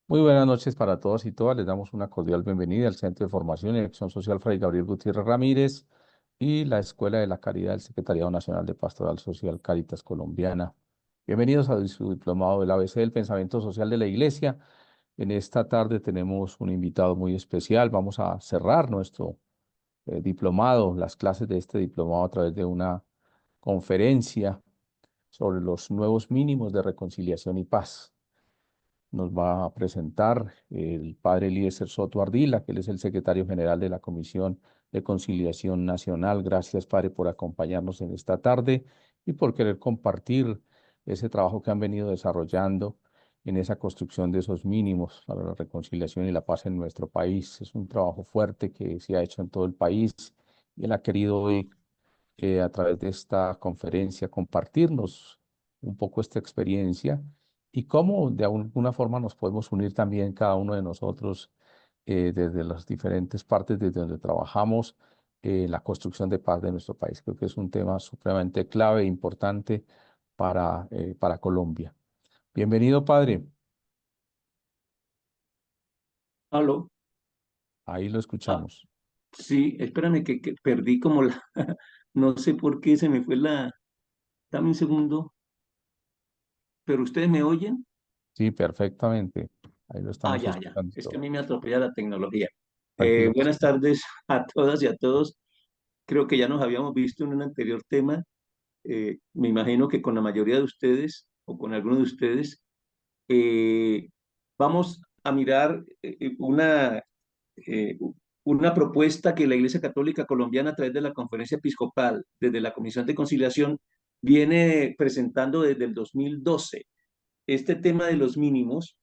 Muy buenas noches para todos y todas. Les damos una cordial bienvenida al Centro de Formación y Acción Social Fray Gabriel Gutiérrez Ramírez y la Escuela de la Caridad del Secretariado Nacional de Pastoral Social Cáritas Colombiana. Bienvenidos a su diplomado del ABC del Pensamiento Social de la Iglesia. En esta tarde tenemos un invitado muy especial. Vamos a cerrar nuestro diplomado, las clases de este diplomado a través de una conferencia sobre los nuevos mínimos de reconciliación y paz. Nos va a presentar el padre Eliezer Soto Ardila, que él es el secretario general de la Comisión de Conciliación Nacional. Gracias, padre, por acompañarnos en esta tarde y por querer compartir ese trabajo que han venido desarrollando en esa construcción de esos mínimos para la reconciliación y la paz en nuestro país. Es un trabajo fuerte que se ha hecho en todo el país y él ha querido hoy, a través de esta conferencia, compartirnos un poco esta experiencia y cómo de alguna forma nos podemos unir también cada uno de nosotros desde las diferentes partes desde donde trabajamos en la construcción de paz de nuestro país. Creo que es un tema supremamente clave e importante para Colombia. Bienvenido, padre. Aló. Ahí lo Ah, escuchamos. sí, espérame que perdí como la, no sé por qué se me fue dame un segundo, pero ¿ustedes me oyen? Sí, perfectamente. Ahí lo Ah, estamos ya, escuchando es que a todo. mí me atropella la tecnología. Tranquilo. Buenas tardes a todas y a todos. Creo que ya nos habíamos visto en un anterior tema. Me imagino que con la mayoría de ustedes o con algunos de ustedes eh, vamos a mirar eh, una propuesta que la Iglesia Católica Colombiana a través de la Conferencia Episcopal, desde la Comisión de Conciliación, viene presentando desde el 2012. Este tema de los mínimos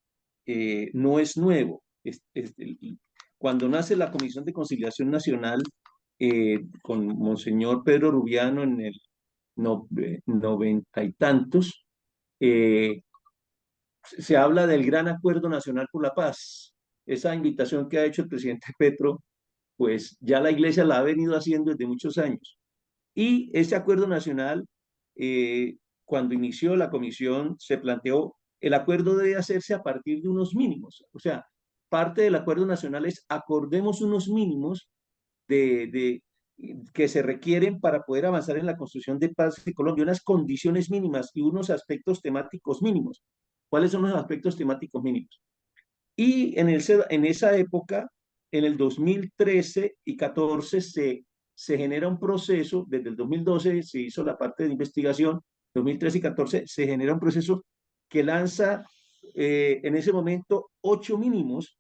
no es nuevo. Cuando nace la Comisión de Conciliación Nacional con Monseñor Pedro Rubiano en el noventa y tantos, eh, se habla del Gran Acuerdo Nacional por la Paz. Esa invitación que ha hecho el presidente Petro, pues ya la Iglesia la ha venido haciendo desde muchos años. Y ese acuerdo nacional, cuando inició la comisión, se planteó, el acuerdo debe hacerse a partir de unos mínimos. O sea, parte del acuerdo nacional es acordemos unos mínimos de, que se requieren para poder avanzar en la construcción de paz en Colombia, unas condiciones mínimas y unos aspectos temáticos mínimos. ¿Cuáles son los aspectos temáticos mínimos? Y en esa época, en el 2013 y 14, se genera un proceso, desde el 2012 se hizo la parte de investigación, 2013 y 14 se genera un proceso que lanza en ese momento 8 mínimos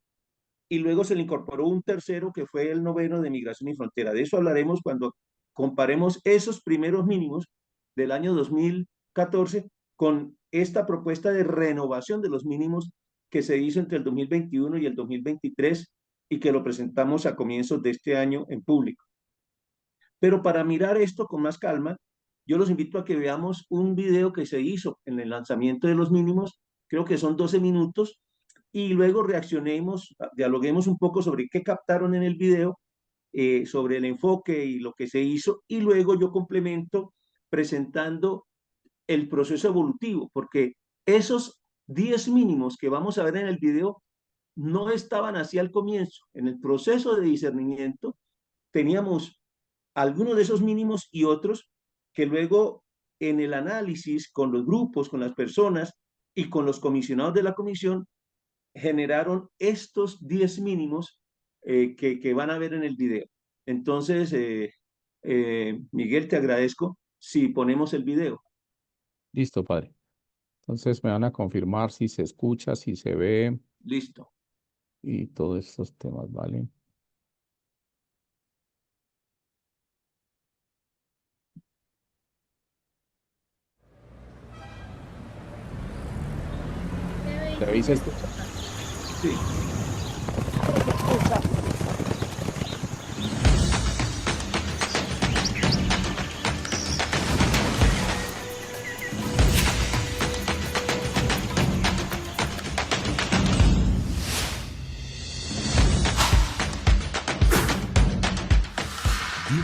y luego se le incorporó un tercero que fue el noveno de Migración y Frontera. De eso hablaremos cuando comparemos esos primeros mínimos del año 2014 con esta propuesta de renovación de los mínimos que se hizo entre el 2021 y el 2023 y que lo presentamos a comienzos de este año en público. Pero para mirar esto con más calma, yo los invito a que veamos un video que se hizo en el lanzamiento de los mínimos, creo que son 12 minutos, y luego reaccionemos, dialoguemos un poco sobre qué captaron en el video, sobre el enfoque y lo que se hizo, y luego yo complemento presentando el proceso evolutivo, porque esos 10 mínimos que vamos a ver en el video no estaban así al comienzo. En el proceso de discernimiento teníamos algunos de esos mínimos y otros que luego en el análisis con los grupos, con las personas y con los comisionados de la comisión generaron estos 10 mínimos que van a ver en el video. Entonces, Miguel, te agradezco si ponemos el video. Listo, padre. Entonces me van a confirmar si se escucha, si se ve Listo. y todos estos temas, ¿vale? ¿Se ve y se escucha? Sí.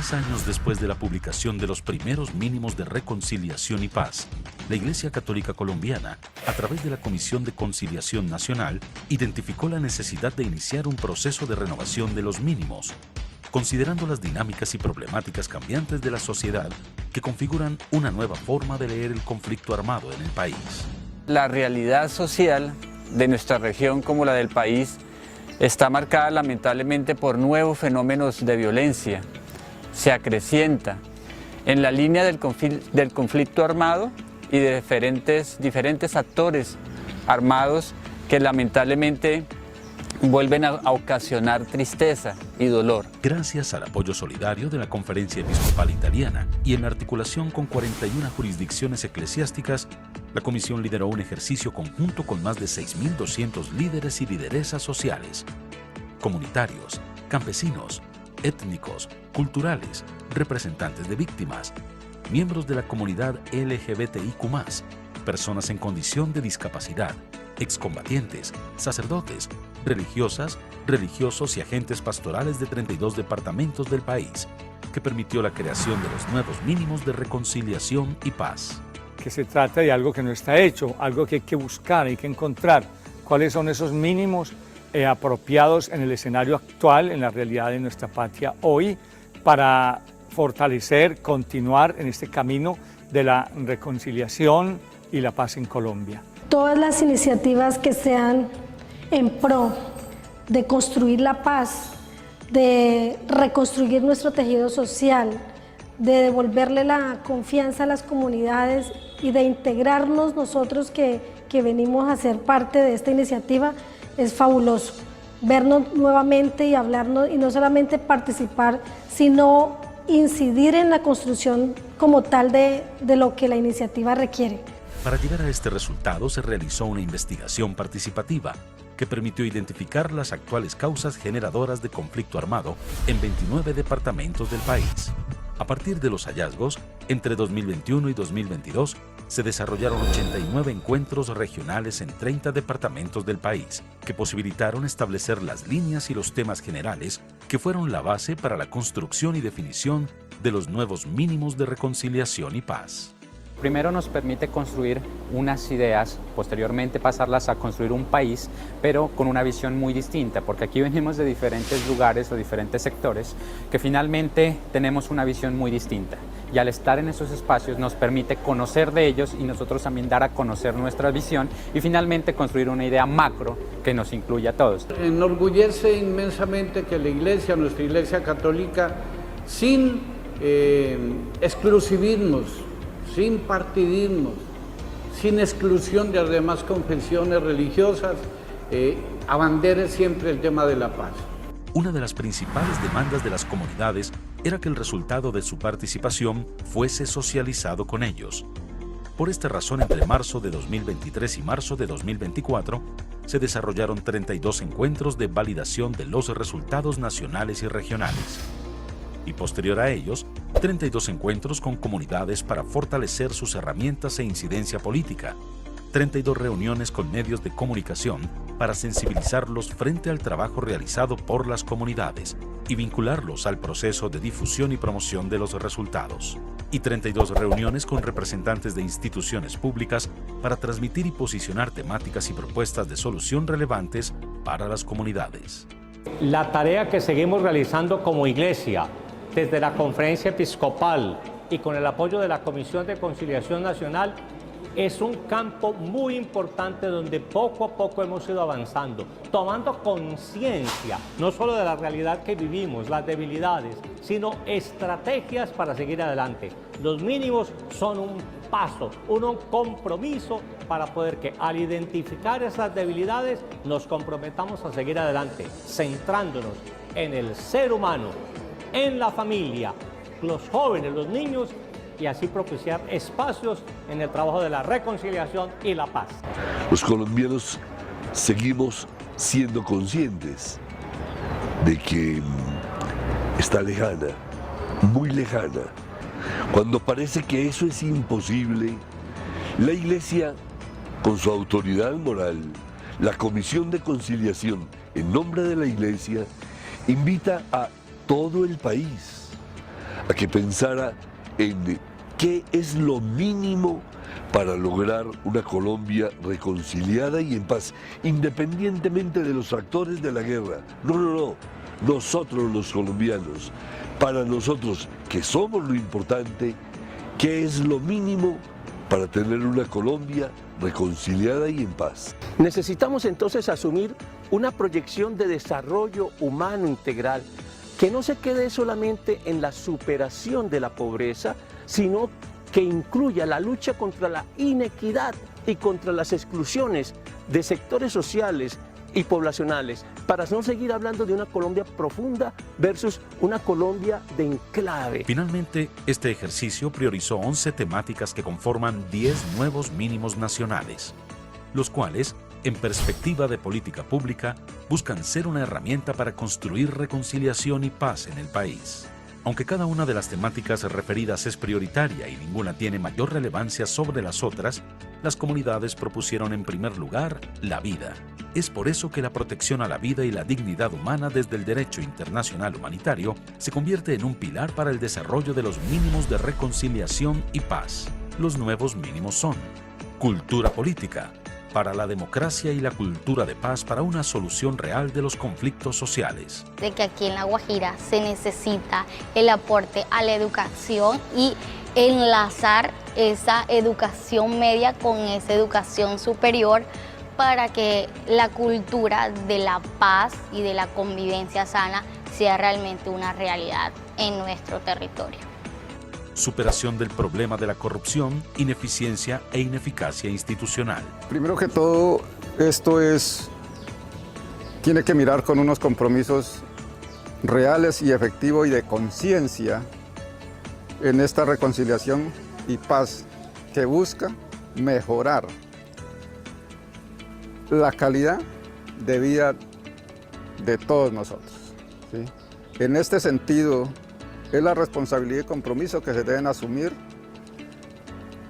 10 años después de la publicación de los primeros mínimos de reconciliación y paz, la Iglesia Católica Colombiana, a través de la Comisión de Conciliación Nacional, identificó la necesidad de iniciar un proceso de renovación de los mínimos, considerando las dinámicas y problemáticas cambiantes de la sociedad que configuran una nueva forma de leer el conflicto armado en el país. La realidad social de nuestra región, como la del país, está marcada lamentablemente por nuevos fenómenos de violencia. Se acrecienta en la línea del conflicto armado y de diferentes actores armados que lamentablemente vuelven a ocasionar tristeza y dolor. Gracias al apoyo solidario de la Conferencia Episcopal Italiana y en articulación con 41 jurisdicciones eclesiásticas, la Comisión lideró un ejercicio conjunto con más de 6.200 líderes y lideresas sociales, comunitarios, campesinos, étnicos, culturales, representantes de víctimas, miembros de la comunidad LGBTIQ+, personas en condición de discapacidad, excombatientes, sacerdotes, religiosas, religiosos y agentes pastorales de 32 departamentos del país, que permitió la creación de los nuevos mínimos de reconciliación y paz. Que se trata de algo que no está hecho, algo que hay que buscar, hay que encontrar cuáles son esos mínimos apropiados en el escenario actual, en la realidad de nuestra patria hoy, para fortalecer, continuar en este camino de la reconciliación y la paz en Colombia. Todas las iniciativas que sean en pro de construir la paz, de reconstruir nuestro tejido social, de devolverle la confianza a las comunidades y de integrarnos nosotros que venimos a ser parte de esta iniciativa, es fabuloso. Vernos nuevamente y hablarnos y no solamente participar, sino incidir en la construcción como tal de lo que la iniciativa requiere. Para llegar a este resultado se realizó una investigación participativa que permitió identificar las actuales causas generadoras de conflicto armado en 29 departamentos del país. A partir de los hallazgos, entre 2021 y 2022, se desarrollaron 89 encuentros regionales en 30 departamentos del país, que posibilitaron establecer las líneas y los temas generales que fueron la base para la construcción y definición de los nuevos mínimos de reconciliación y paz. Primero nos permite construir unas ideas, posteriormente pasarlas a construir un país, pero con una visión muy distinta, porque aquí venimos de diferentes lugares, de diferentes sectores, que finalmente tenemos una visión muy distinta. Y al estar en esos espacios nos permite conocer de ellos y nosotros también dar a conocer nuestra visión y finalmente construir una idea macro que nos incluya a todos. Enorgullece inmensamente que la Iglesia, nuestra Iglesia Católica, sin exclusivismos, sin partidismos, sin exclusión de las demás confesiones religiosas, abandere siempre el tema de la paz. Una de las principales demandas de las comunidades era que el resultado de su participación fuese socializado con ellos. Por esta razón, entre marzo de 2023 y marzo de 2024, se desarrollaron 32 encuentros de validación de los resultados nacionales y regionales. Y posterior a ellos, 32 encuentros con comunidades para fortalecer sus herramientas e incidencia política, 32 reuniones con medios de comunicación para sensibilizarlos frente al trabajo realizado por las comunidades y vincularlos al proceso de difusión y promoción de los resultados, y 32 reuniones con representantes de instituciones públicas para transmitir y posicionar temáticas y propuestas de solución relevantes para las comunidades. La tarea que seguimos realizando como Iglesia, desde la Conferencia Episcopal y con el apoyo de la Comisión de Conciliación Nacional, es un campo muy importante donde poco a poco hemos ido avanzando, tomando conciencia no solo de la realidad que vivimos, las debilidades, sino estrategias para seguir adelante. Los mínimos son un paso, un compromiso para poder que al identificar esas debilidades nos comprometamos a seguir adelante, centrándonos en el ser humano, en la familia, los jóvenes, los niños, y así propiciar espacios en el trabajo de la reconciliación y la paz. Los colombianos seguimos siendo conscientes de que está lejana, muy lejana. Cuando parece que eso es imposible, la Iglesia, con su autoridad moral, la Comisión de Conciliación, en nombre de la Iglesia, invita a todo el país a que pensara en qué es lo mínimo para lograr una Colombia reconciliada y en paz, independientemente de los actores de la guerra. No. Nosotros los colombianos, para nosotros que somos lo importante, ¿qué es lo mínimo para tener una Colombia reconciliada y en paz? Necesitamos entonces asumir una proyección de desarrollo humano integral que no se quede solamente en la superación de la pobreza, sino que incluya la lucha contra la inequidad y contra las exclusiones de sectores sociales y poblacionales, para no seguir hablando de una Colombia profunda versus una Colombia de enclave. Finalmente, este ejercicio priorizó 11 temáticas que conforman 10 nuevos mínimos nacionales, los cuales, en perspectiva de política pública, buscan ser una herramienta para construir reconciliación y paz en el país. Aunque cada una de las temáticas referidas es prioritaria y ninguna tiene mayor relevancia sobre las otras, las comunidades propusieron en primer lugar la vida. Es por eso que la protección a la vida y la dignidad humana desde el derecho internacional humanitario se convierte en un pilar para el desarrollo de los mínimos de reconciliación y paz. Los nuevos mínimos son: cultura política, para la democracia y la cultura de paz para una solución real de los conflictos sociales. De que aquí en La Guajira se necesita el aporte a la educación y enlazar esa educación media con esa educación superior para que la cultura de la paz y de la convivencia sana sea realmente una realidad en nuestro territorio. Superación del problema de la corrupción, ineficiencia e ineficacia institucional. Primero que todo, esto tiene que mirar con unos compromisos reales y efectivos y de conciencia en esta reconciliación y paz que busca mejorar la calidad de vida de todos nosotros, ¿sí? En este sentido, es la responsabilidad y compromiso que se deben asumir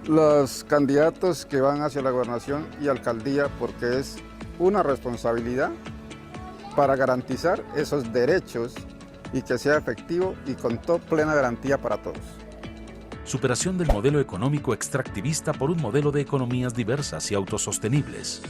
los candidatos que van hacia la gobernación y alcaldía, porque es una responsabilidad para garantizar esos derechos y que sea efectivo y con plena garantía para todos. Superación del modelo económico extractivista por un modelo de economías diversas y autosostenibles.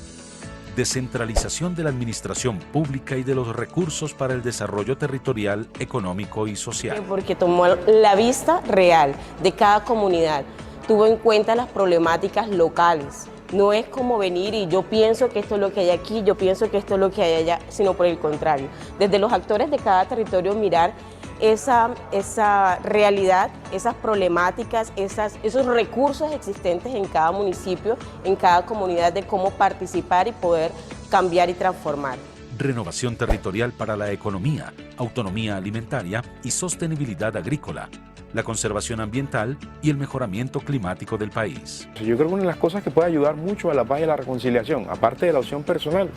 Descentralización de la administración pública y de los recursos para el desarrollo territorial, económico y social. Porque tomó la vista real de cada comunidad, tuvo en cuenta las problemáticas locales. No es como venir y yo pienso que esto es lo que hay aquí, yo pienso que esto es lo que hay allá, sino por el contrario. Desde los actores de cada territorio mirar esa realidad, esas problemáticas, esos recursos existentes en cada municipio, en cada comunidad, de cómo participar y poder cambiar y transformar. Renovación territorial para la economía, autonomía alimentaria y sostenibilidad agrícola, la conservación ambiental y el mejoramiento climático del país. Yo creo que una de las cosas que puede ayudar mucho a la paz y a la reconciliación, aparte de la opción personal,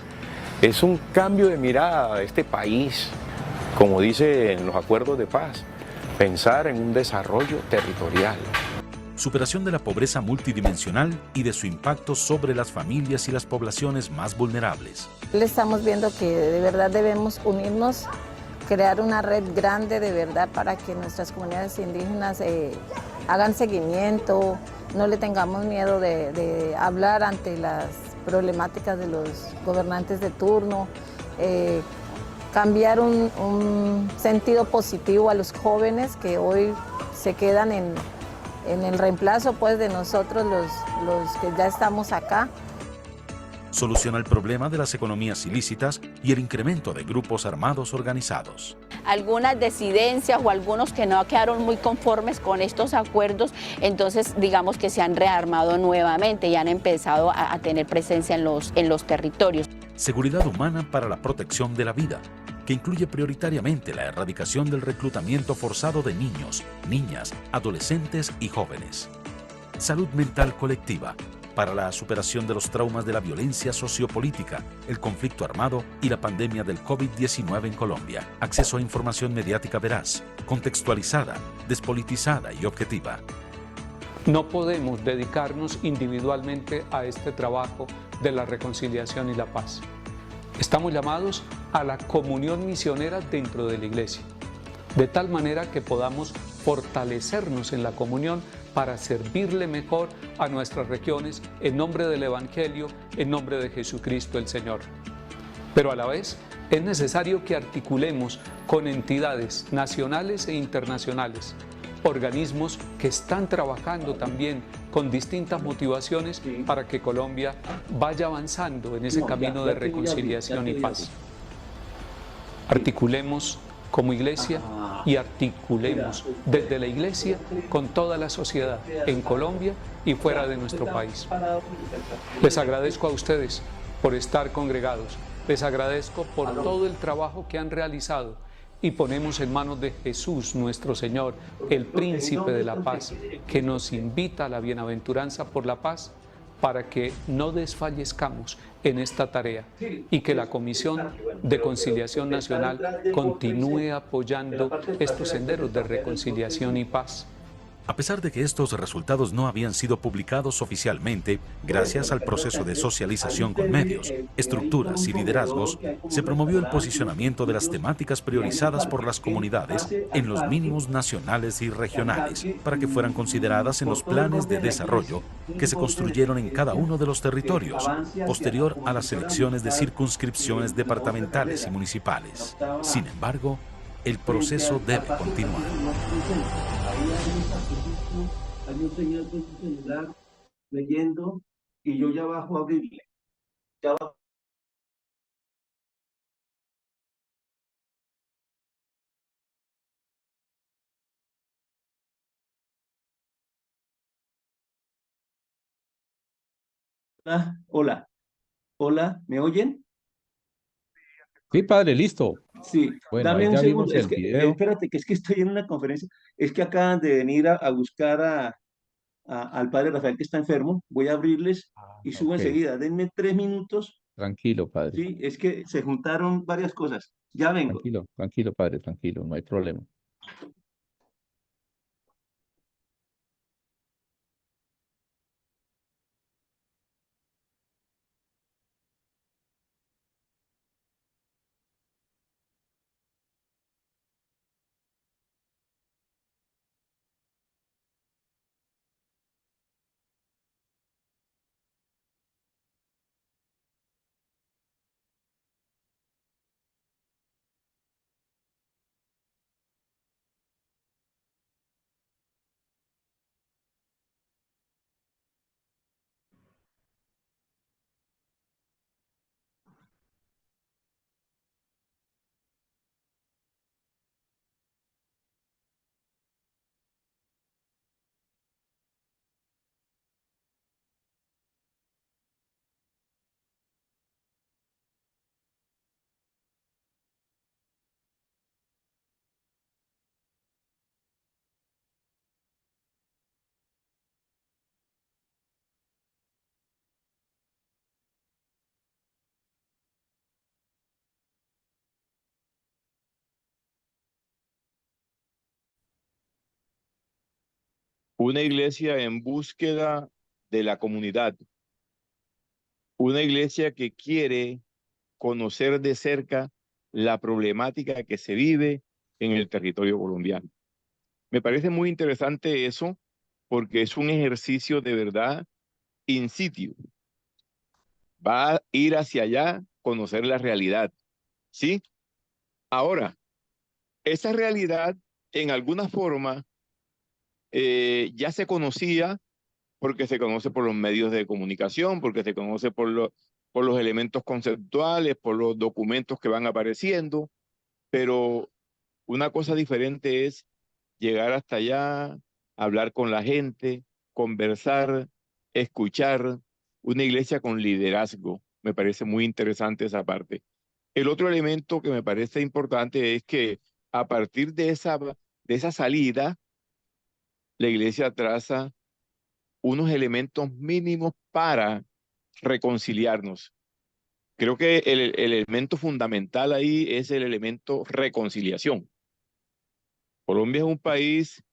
es un cambio de mirada de este país. Como dice en los acuerdos de paz, pensar en un desarrollo territorial. Superación de la pobreza multidimensional y de su impacto sobre las familias y las poblaciones más vulnerables. Le estamos viendo que de verdad debemos unirnos, crear una red grande de verdad para que nuestras comunidades indígenas hagan seguimiento, no le tengamos miedo de hablar ante las problemáticas de los gobernantes de turno, cambiar un sentido positivo a los jóvenes que hoy se quedan en el reemplazo pues, de nosotros los que ya estamos acá. Soluciona el problema de las economías ilícitas y el incremento de grupos armados organizados. Algunas disidencias o algunos que no quedaron muy conformes con estos acuerdos, entonces digamos que se han rearmado nuevamente y han empezado a tener presencia en los territorios. Seguridad humana para la protección de la vida, que incluye prioritariamente la erradicación del reclutamiento forzado de niños, niñas, adolescentes y jóvenes. Salud mental colectiva, para la superación de los traumas de la violencia sociopolítica, el conflicto armado y la pandemia del COVID-19 en Colombia. Acceso a información mediática veraz, contextualizada, despolitizada y objetiva. No podemos dedicarnos individualmente a este trabajo de la reconciliación y la paz. Estamos llamados a la comunión misionera dentro de la Iglesia. de tal manera que podamos fortalecernos en la comunión para servirle mejor a nuestras regiones en nombre del Evangelio, en nombre de Jesucristo el Señor. Pero a la vez es necesario que articulemos con entidades nacionales e internacionales, organismos que están trabajando también con distintas motivaciones para que Colombia vaya avanzando en ese camino de reconciliación y paz. Articulemos como iglesia y articulemos desde la iglesia con toda la sociedad en Colombia y fuera de nuestro país. Les agradezco a ustedes por estar congregados, les agradezco por todo el trabajo que han realizado y ponemos en manos de Jesús nuestro Señor, el Príncipe de la Paz, que nos invita a la bienaventuranza por la paz, para que no desfallezcamos en esta tarea y que la Comisión de Conciliación Nacional continúe apoyando estos senderos de reconciliación y paz. A pesar de que estos resultados no habían sido publicados oficialmente, gracias al proceso de socialización con medios, estructuras y liderazgos, se promovió el posicionamiento de las temáticas priorizadas por las comunidades en los mínimos nacionales y regionales, para que fueran consideradas en los planes de desarrollo que se construyeron en cada uno de los territorios, posterior a las elecciones de circunscripciones departamentales y municipales. Sin embargo, el proceso debe continuar. Hay un señor con su celular leyendo y yo ya bajo a abrirle. Ya bajo. Hola, hola, hola, ¿me oyen? Sí, padre, listo. Sí, Bueno, dame ahí un ya segundo, vimos es el que, video. espérate, que es que estoy en una conferencia, es que acaban de venir a buscar al padre Rafael que está enfermo, voy a abrirles y subo Ok, enseguida, denme 3 minutos, tranquilo, padre. sí, es que se juntaron varias cosas, ya vengo. Tranquilo, tranquilo, padre, tranquilo, no hay problema. Una iglesia en búsqueda de la comunidad, una iglesia que quiere conocer de cerca la problemática que se vive en el territorio colombiano. Me parece muy interesante eso porque es un ejercicio de verdad in situ. Va a ir hacia allá, conocer la realidad, ¿sí? Ahora, esa realidad en alguna forma ya se conocía porque se conoce por los medios de comunicación, porque se conoce por los elementos conceptuales, por los documentos que van apareciendo, pero una cosa diferente es llegar hasta allá, hablar con la gente, conversar, escuchar, una iglesia con liderazgo. Me parece muy interesante esa parte. El otro elemento que me parece importante es que a partir de esa salida, la iglesia traza unos elementos mínimos para reconciliarnos. Creo que el elemento fundamental ahí es el elemento reconciliación. Colombia es un país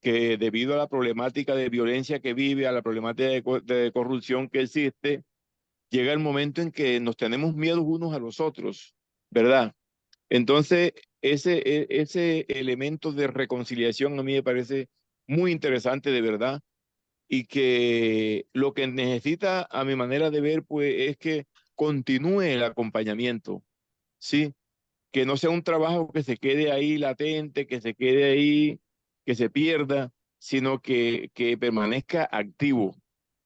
que debido a la problemática de violencia que vive, a la problemática de corrupción que existe, llega el momento en que nos tenemos miedo unos a los otros, ¿verdad? Entonces, ese elemento de reconciliación a mí me parece muy interesante de verdad, y que lo que necesita, a mi manera de ver, pues es que continúe el acompañamiento, ¿sí? Que no sea un trabajo que se quede ahí latente, que se quede ahí, que se pierda, sino que permanezca activo.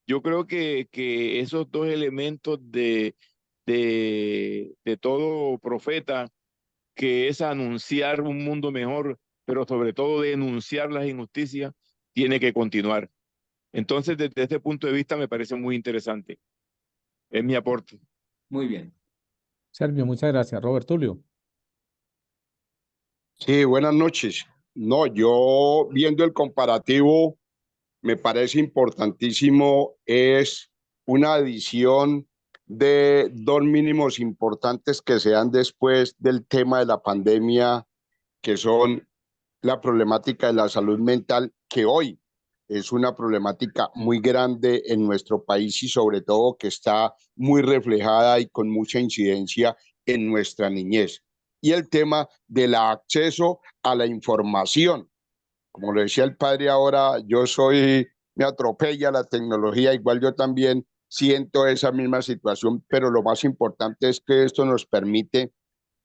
Yo creo que esos dos elementos de todo profeta, que es anunciar un mundo mejor, pero sobre todo denunciar las injusticias, tiene que continuar. Entonces, desde este punto de vista, me parece muy interesante. Es mi aporte. Muy bien. Servio, muchas gracias. Robert Tulio. Sí, buenas noches. No, yo viendo el comparativo, me parece importantísimo, es una adición de dos mínimos importantes que se dan después del tema de la pandemia, que son la problemática de la salud mental, que hoy es una problemática muy grande en nuestro país y sobre todo que está muy reflejada y con mucha incidencia en nuestra niñez. Y el tema del acceso a la información. Como lo decía el padre ahora, me atropella la tecnología, igual yo también siento esa misma situación, pero lo más importante es que esto nos permite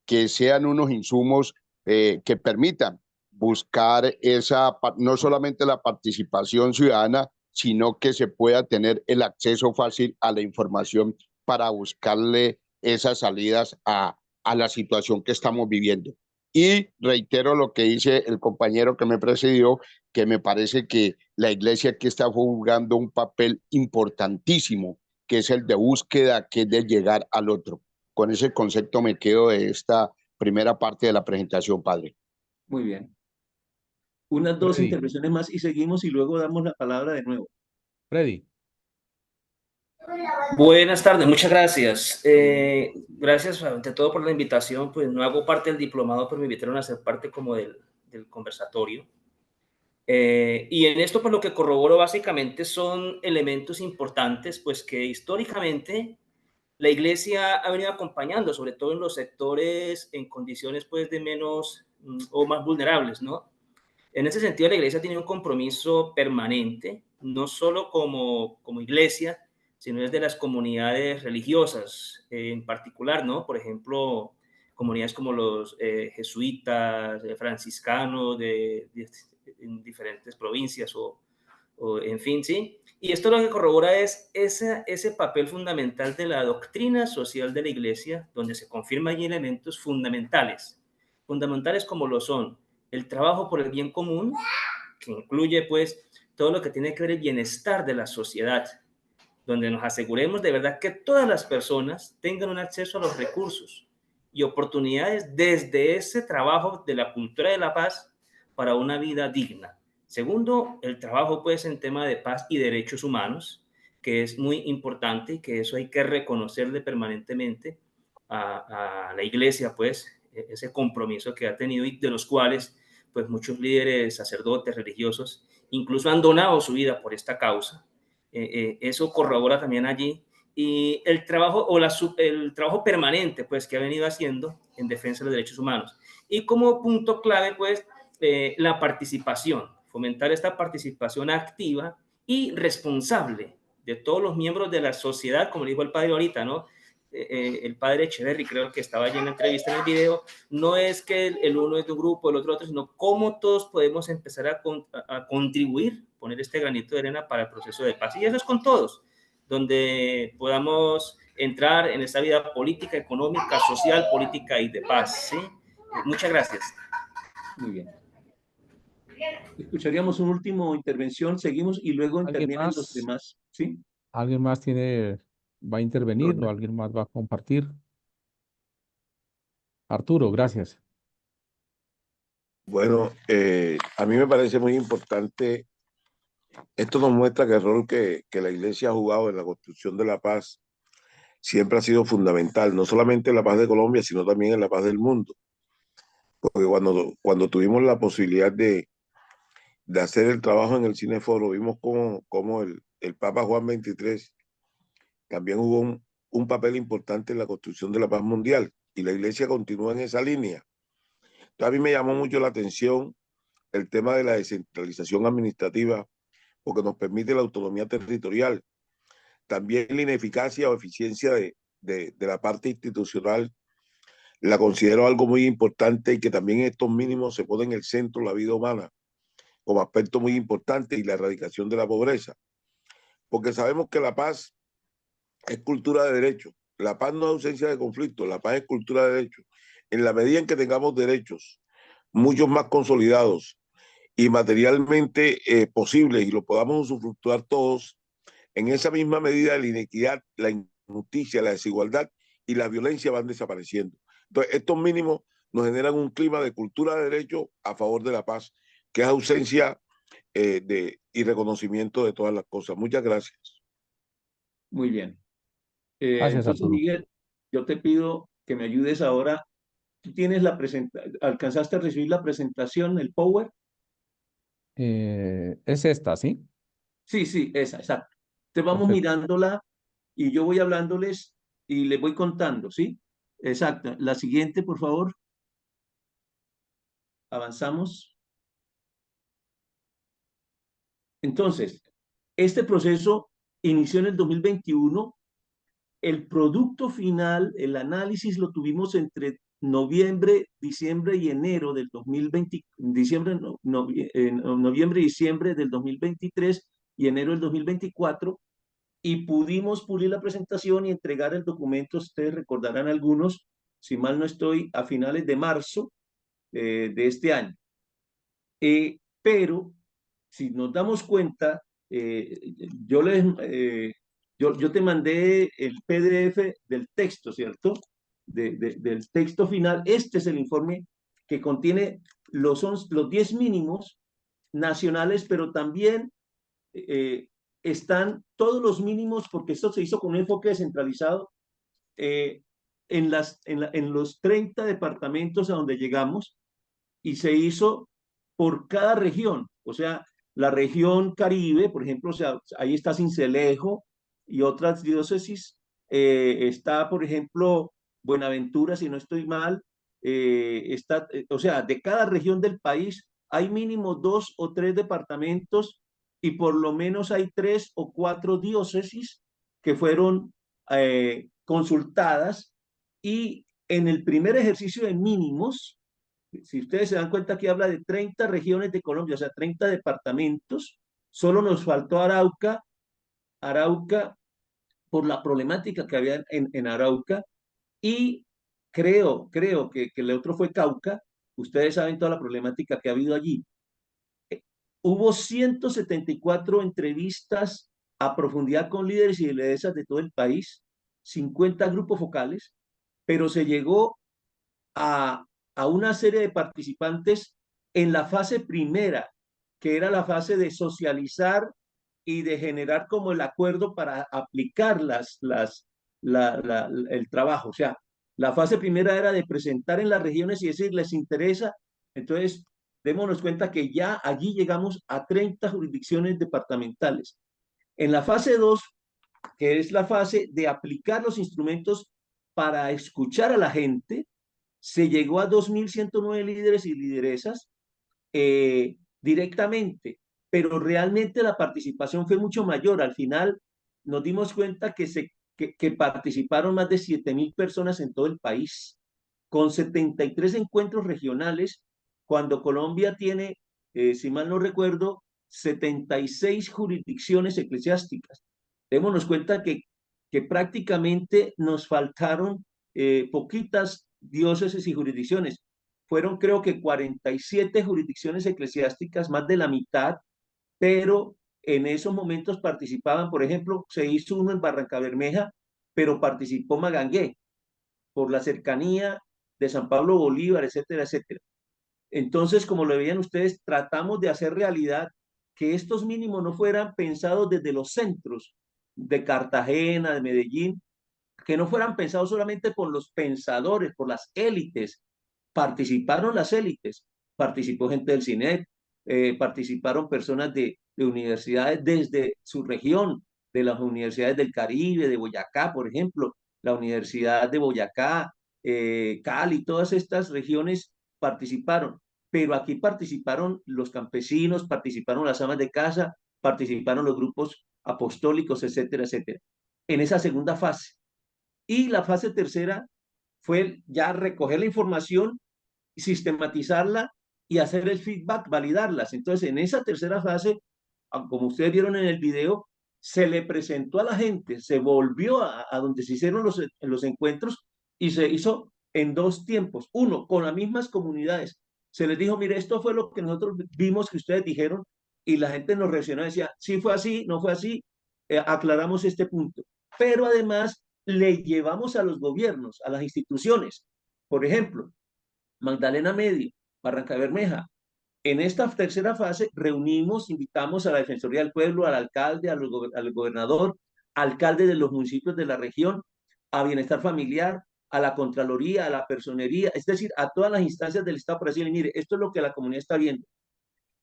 que sean unos insumos que permitan buscar no solamente la participación ciudadana, sino que se pueda tener el acceso fácil a la información para buscarle esas salidas a la situación que estamos viviendo. Y reitero lo que dice el compañero que me precedió, que me parece que la iglesia aquí está jugando un papel importantísimo, que es el de búsqueda, que es de llegar al otro. Con ese concepto me quedo de esta primera parte de la presentación, padre. Muy bien. Unas dos intervenciones más y seguimos y luego damos la palabra de nuevo. Freddy. Buenas tardes, muchas gracias. Gracias ante todo por la invitación. Pues no hago parte del diplomado, pero me invitaron a ser parte como del conversatorio. Y en esto, pues lo que corroboro básicamente son elementos importantes, pues que históricamente la Iglesia ha venido acompañando, sobre todo en los sectores en condiciones pues de menos o más vulnerables, ¿no? En ese sentido, la Iglesia tiene un compromiso permanente, no solo como Iglesia, sino desde las comunidades religiosas en particular, ¿no? Por ejemplo, comunidades como los jesuitas, franciscanos en diferentes provincias o en fin, ¿sí? Y esto lo que corrobora es ese papel fundamental de la doctrina social de la Iglesia, donde se confirman allí elementos fundamentales como lo son el trabajo por el bien común, que incluye pues todo lo que tiene que ver el bienestar de la sociedad, donde nos aseguremos de verdad que todas las personas tengan un acceso a los recursos y oportunidades desde ese trabajo de la cultura de la paz para una vida digna. Segundo, el trabajo pues en tema de paz y derechos humanos, que es muy importante y que eso hay que reconocerle permanentemente a la Iglesia, pues ese compromiso que ha tenido y de los cuales pues muchos líderes, sacerdotes, religiosos, incluso han donado su vida por esta causa. Eso corrobora también allí. Y el trabajo el trabajo permanente pues que ha venido haciendo en defensa de los derechos humanos. Y como punto clave pues la participación, fomentar esta participación activa y responsable de todos los miembros de la sociedad, como dijo el padre ahorita, ¿no? El padre Echeverry, creo que estaba allí en la entrevista en el video, no es que el uno es de un grupo, el otro, sino cómo todos podemos empezar a contribuir, poner este granito de arena para el proceso de paz. Y eso es con todos, donde podamos entrar en esta vida política, económica, social, política y de paz, ¿sí? Muchas gracias. Muy bien. Escucharíamos una última intervención, seguimos y luego intervienen los demás, ¿sí? ¿Alguien más va a intervenir o alguien más va a compartir? Arturo, gracias. Bueno, a mí me parece muy importante. Esto nos muestra que el rol que la Iglesia ha jugado en la construcción de la paz siempre ha sido fundamental, no solamente en la paz de Colombia, sino también en la paz del mundo. Porque cuando tuvimos la posibilidad de hacer el trabajo en el Cineforo, vimos cómo el Papa Juan XXIII también jugó un papel importante en la construcción de la paz mundial, y la Iglesia continúa en esa línea. A mí me llamó mucho la atención el tema de la descentralización administrativa, porque nos permite la autonomía territorial. También la ineficacia o eficiencia de la parte institucional la considero algo muy importante, y que también estos mínimos se ponen en el centro de la vida humana como aspecto muy importante, y la erradicación de la pobreza. Porque sabemos que la paz es cultura de derecho. La paz no es ausencia de conflicto, la paz es cultura de derecho. En la medida en que tengamos derechos, muchos más consolidados y materialmente posibles, y lo podamos usufructuar todos, en esa misma medida la inequidad, la injusticia, la desigualdad y la violencia van desapareciendo. Entonces, estos mínimos nos generan un clima de cultura de derecho a favor de la paz, que es ausencia y reconocimiento de todas las cosas. Muchas gracias. Muy bien. Gracias, Entonces, Arturo. Miguel, yo te pido que me ayudes ahora. ¿Tú tienes alcanzaste a recibir la presentación, el Power? Es esta, ¿sí? Sí, sí, esa, exacto. Entonces vamos Perfecto. mirándola y yo voy hablándoles y les voy contando, ¿sí? Exacto. La siguiente, por favor. Avanzamos. Entonces, este proceso inició en el 2021. El producto final, el análisis lo tuvimos entre noviembre, diciembre y enero del 2020, noviembre y diciembre del 2023 y enero del 2024, y pudimos pulir la presentación y entregar el documento. Ustedes recordarán algunos, si mal no estoy, a finales de marzo de este año. Pero si nos damos cuenta, yo te mandé el PDF del texto, ¿cierto? Del texto final. Este es el informe que contiene los 10 mínimos nacionales, pero también están todos los mínimos, porque esto se hizo con un enfoque descentralizado, en los 30 departamentos a donde llegamos, y se hizo por cada región. O sea, la región Caribe, por ejemplo, o sea, ahí está Sincelejo y otras diócesis. Está, por ejemplo, Buenaventura, si no estoy mal. O sea, de cada región del país hay mínimo 2 o 3 departamentos, y por lo menos hay 3 o 4 diócesis que fueron consultadas. Y en el primer ejercicio de mínimos, si ustedes se dan cuenta, aquí habla de 30 regiones de Colombia, o sea, 30 departamentos. Solo nos faltó Arauca por la problemática que había en Arauca, y creo que el otro fue Cauca. Ustedes saben toda la problemática que ha habido allí. Hubo 174 entrevistas a profundidad con líderes y lideresas de todo el país, 50 grupos focales, pero se llegó a una serie de participantes en la fase primera, que era la fase de socializar y de generar como el acuerdo para aplicar el trabajo. O sea, la fase primera era de presentar en las regiones y decir, ¿les interesa? Entonces, démonos cuenta que ya allí llegamos a 30 jurisdicciones departamentales. En la fase 2, que es la fase de aplicar los instrumentos para escuchar a la gente, se llegó a 2.109 líderes y lideresas directamente, pero realmente la participación fue mucho mayor. Al final nos dimos cuenta que participaron más de 7.000 personas en todo el país, con 73 encuentros regionales, cuando Colombia tiene, si mal no recuerdo, 76 jurisdicciones eclesiásticas. Démonos cuenta que prácticamente nos faltaron poquitas diócesis y jurisdicciones. Fueron, creo que 47 jurisdicciones eclesiásticas, más de la mitad, pero en esos momentos participaban, por ejemplo, se hizo uno en Barrancabermeja, pero participó Magangué por la cercanía de San Pablo Bolívar, etcétera, etcétera. Entonces, como lo veían ustedes, tratamos de hacer realidad que estos mínimos no fueran pensados desde los centros de Cartagena, de Medellín, que no fueran pensados solamente por los pensadores, por las élites. Participaron las élites, participó gente del CINEP, participaron personas de universidades desde su región, de las universidades del Caribe, de Boyacá, por ejemplo, la Universidad de Boyacá, Cali, todas estas regiones participaron, pero aquí participaron los campesinos, participaron las amas de casa, participaron los grupos apostólicos, etcétera, etcétera, en esa segunda fase. Y la fase tercera fue ya recoger la información, sistematizarla y hacer el feedback, validarlas. Entonces, en esa tercera fase, como ustedes vieron en el video, se le presentó a la gente, se volvió a donde se hicieron los encuentros y se hizo en dos tiempos. Uno, con las mismas comunidades. Se les dijo, mire, esto fue lo que nosotros vimos que ustedes dijeron, y la gente nos reaccionó y decía, sí fue así, no fue así, aclaramos este punto. Pero además le llevamos a los gobiernos, a las instituciones. Por ejemplo, Magdalena Medio, Barranca Bermeja. En esta tercera fase reunimos, invitamos a la Defensoría del Pueblo, al alcalde, al gobernador, alcalde de los municipios de la región, a Bienestar Familiar, a la Contraloría, a la Personería, es decir, a todas las instancias del Estado para decirle, mire, esto es lo que la comunidad está viendo.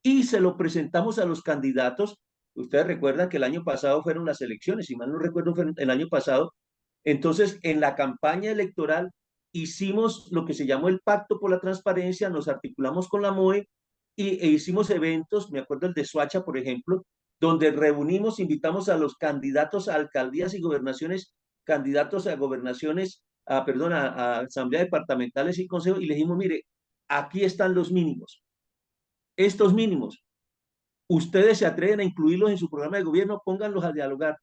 Y se lo presentamos a los candidatos. Ustedes recuerdan que el año pasado fueron las elecciones, si mal no recuerdo, fue el año pasado. Entonces, en la campaña electoral hicimos lo que se llamó el Pacto por la Transparencia, nos articulamos con la MOE e hicimos eventos, me acuerdo el de Soacha, por ejemplo, donde reunimos, invitamos a los candidatos a alcaldías y gobernaciones, candidatos a gobernaciones, a asambleas departamentales y consejos, y le dijimos, mire, aquí están los mínimos. Estos mínimos, ustedes se atreven a incluirlos en su programa de gobierno, pónganlos a dialogar,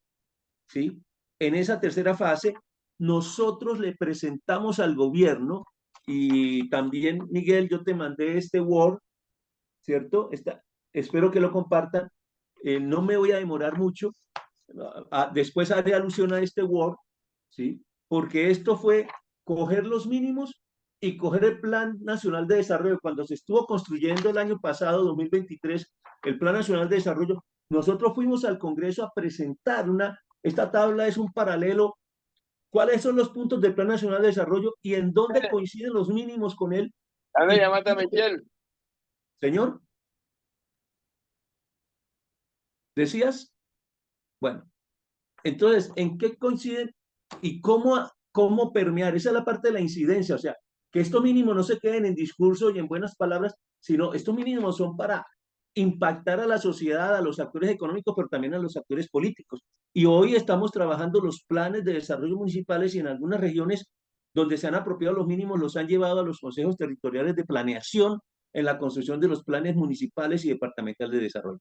¿sí? En esa tercera fase, nosotros le presentamos al gobierno, y también, Miguel, yo te mandé este Word, ¿cierto? Espero que lo compartan. No me voy a demorar mucho. Después haré alusión a este Word, ¿sí? Porque esto fue coger los mínimos y coger el Plan Nacional de Desarrollo. Cuando se estuvo construyendo el año pasado, 2023, el Plan Nacional de Desarrollo, nosotros fuimos al Congreso a presentar esta tabla es un paralelo. ¿Cuáles son los puntos del Plan Nacional de Desarrollo y en dónde coinciden los mínimos con él? ¿Dónde llamaste a Michelle? Señor, ¿decías? Bueno, entonces, ¿en qué coinciden y cómo permear? Esa es la parte de la incidencia, o sea, que estos mínimos no se queden en discurso y en buenas palabras, sino estos mínimos son para impactar a la sociedad, a los actores económicos, pero también a los actores políticos. Y hoy estamos trabajando los planes de desarrollo municipales y en algunas regiones donde se han apropiado los mínimos, los han llevado a los consejos territoriales de planeación en la construcción de los planes municipales y departamentales de desarrollo.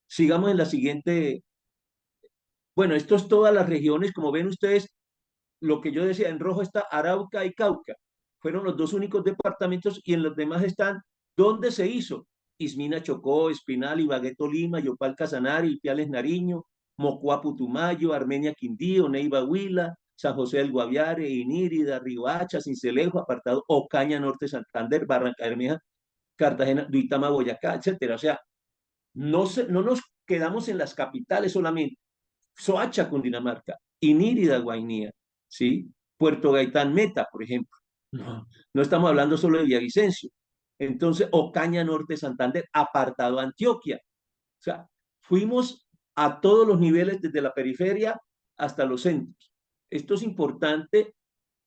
Sigamos en la siguiente. Bueno, esto es todas las regiones, como ven ustedes, lo que yo decía, en rojo está Arauca y Cauca. Fueron los dos únicos departamentos y en los demás están dónde se hizo. Ismina Chocó, Espinal, Ibagué Tolima, Yopal Casanare, Ipiales Nariño, Mocoa Putumayo, Armenia Quindío, Neiva Huila, San José del Guaviare, Inírida, Riohacha, Cincelejo, apartado Ocaña Norte, Santander, Barranca Bermeja, Cartagena, Duitama, Boyacá, etcétera. O sea, no nos quedamos en las capitales solamente. Soacha, Cundinamarca, Inírida, Guainía, ¿sí? Puerto Gaitán, Meta, por ejemplo. No estamos hablando solo de Villavicencio. Entonces, Ocaña Norte, Santander, apartado Antioquia. O sea, fuimos a todos los niveles, desde la periferia hasta los centros. Esto es importante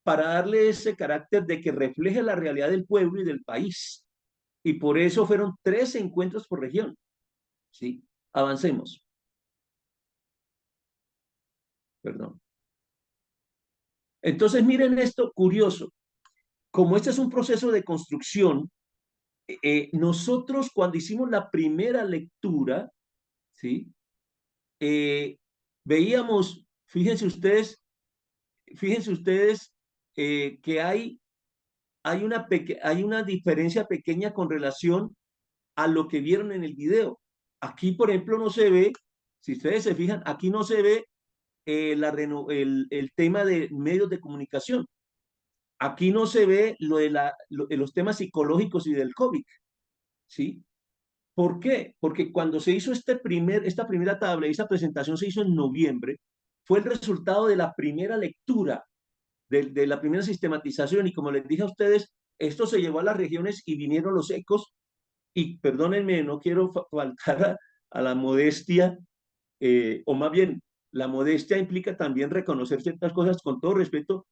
para darle ese carácter de que refleje la realidad del pueblo y del país. Y por eso fueron 3 encuentros por región. ¿Sí? Avancemos. Perdón. Entonces, miren esto curioso. Como este es un proceso de construcción, nosotros cuando hicimos la primera lectura, ¿sí? Veíamos, fíjense ustedes que hay una diferencia pequeña con relación a lo que vieron en el video. Aquí, por ejemplo, no se ve, si ustedes se fijan, aquí no se ve el tema de medios de comunicación. Aquí no se ve los temas psicológicos y del COVID, ¿sí? ¿Por qué? Porque cuando se hizo esta primera tabla, esta presentación se hizo en noviembre, fue el resultado de la primera lectura, de la primera sistematización, y como les dije a ustedes, esto se llevó a las regiones y vinieron los ecos, y perdónenme, no quiero faltar a la modestia, o más bien, la modestia implica también reconocer ciertas cosas con todo respeto.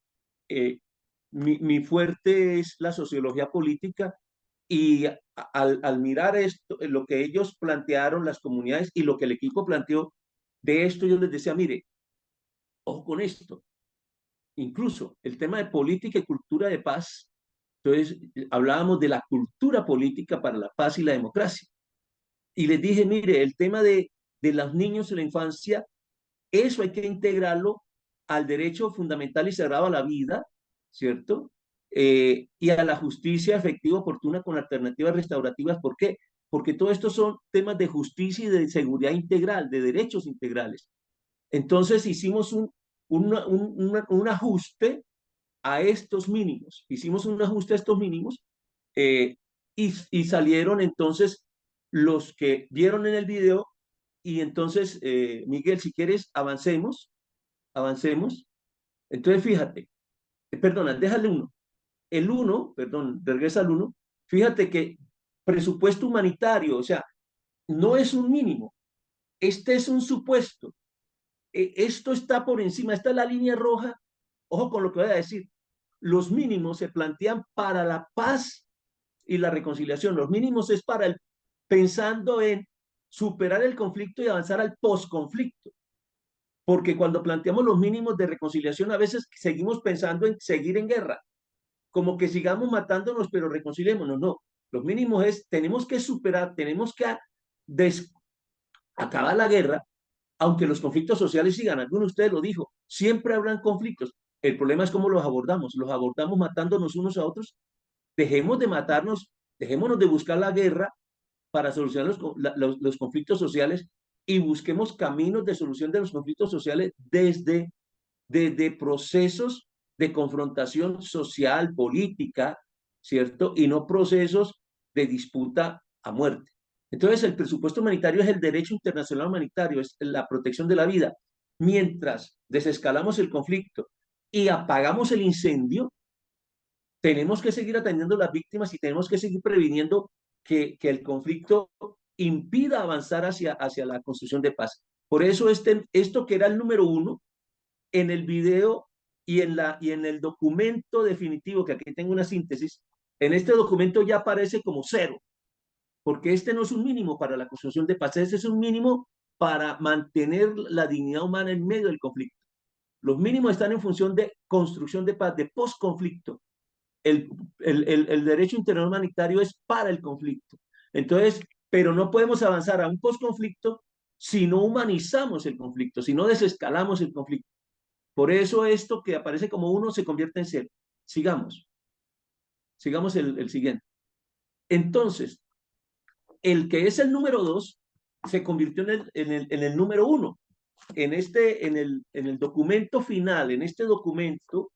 Mi fuerte es la sociología política Y al mirar esto, lo que ellos plantearon, las comunidades, y lo que el equipo planteó de esto, yo les decía, mire, ojo con esto, incluso el tema de política y cultura de paz. Entonces, hablábamos de la cultura política para la paz y la democracia. Y les dije, mire, el tema de los niños y la infancia, eso hay que integrarlo al derecho fundamental y sagrado a la vida, ¿cierto? Y a la justicia efectiva, oportuna, con alternativas restaurativas. ¿Por qué? Porque todo esto son temas de justicia y de seguridad integral, de derechos integrales. Entonces hicimos un ajuste a estos mínimos. Hicimos un ajuste a estos mínimos y salieron entonces los que vieron en el video. Y entonces, Miguel, si quieres, avancemos. Entonces, fíjate, perdona, déjale uno. El uno, perdón, regresa al uno. Fíjate que presupuesto humanitario, o sea, no es un mínimo. Este es un supuesto. Esto está por encima, esta es la línea roja. Ojo con lo que voy a decir. Los mínimos se plantean para la paz y la reconciliación. Los mínimos es para pensando en superar el conflicto y avanzar al posconflicto. Porque cuando planteamos los mínimos de reconciliación, a veces seguimos pensando en seguir en guerra, como que sigamos matándonos, pero reconciliémonos. No, los mínimos es, tenemos que superar, tenemos que acabar la guerra, aunque los conflictos sociales sigan. Alguno de ustedes lo dijo, siempre habrán conflictos. El problema es cómo los abordamos matándonos unos a otros. Dejemos de matarnos, dejémonos de buscar la guerra para solucionar los conflictos sociales y busquemos caminos de solución de los conflictos sociales desde procesos de confrontación social, política, ¿cierto? Y no procesos de disputa a muerte. Entonces, el presupuesto humanitario es el derecho internacional humanitario, es la protección de la vida. Mientras desescalamos el conflicto y apagamos el incendio, tenemos que seguir atendiendo a las víctimas y tenemos que seguir previniendo que el conflicto impida avanzar hacia la construcción de paz. Por eso esto que era el número uno, en el video y en el documento definitivo, que aquí tengo una síntesis, en este documento ya aparece como 0, porque este no es un mínimo para la construcción de paz, este es un mínimo para mantener la dignidad humana en medio del conflicto. Los mínimos están en función de construcción de paz, de posconflicto. El derecho internacional humanitario es para el conflicto. Entonces, pero no podemos avanzar a un posconflicto si no humanizamos el conflicto, si no desescalamos el conflicto. Por eso esto que aparece como 1 se convierte en 0. Sigamos el siguiente. Entonces, el que es el número 2 se convirtió en el número 1. En el documento final, en este documento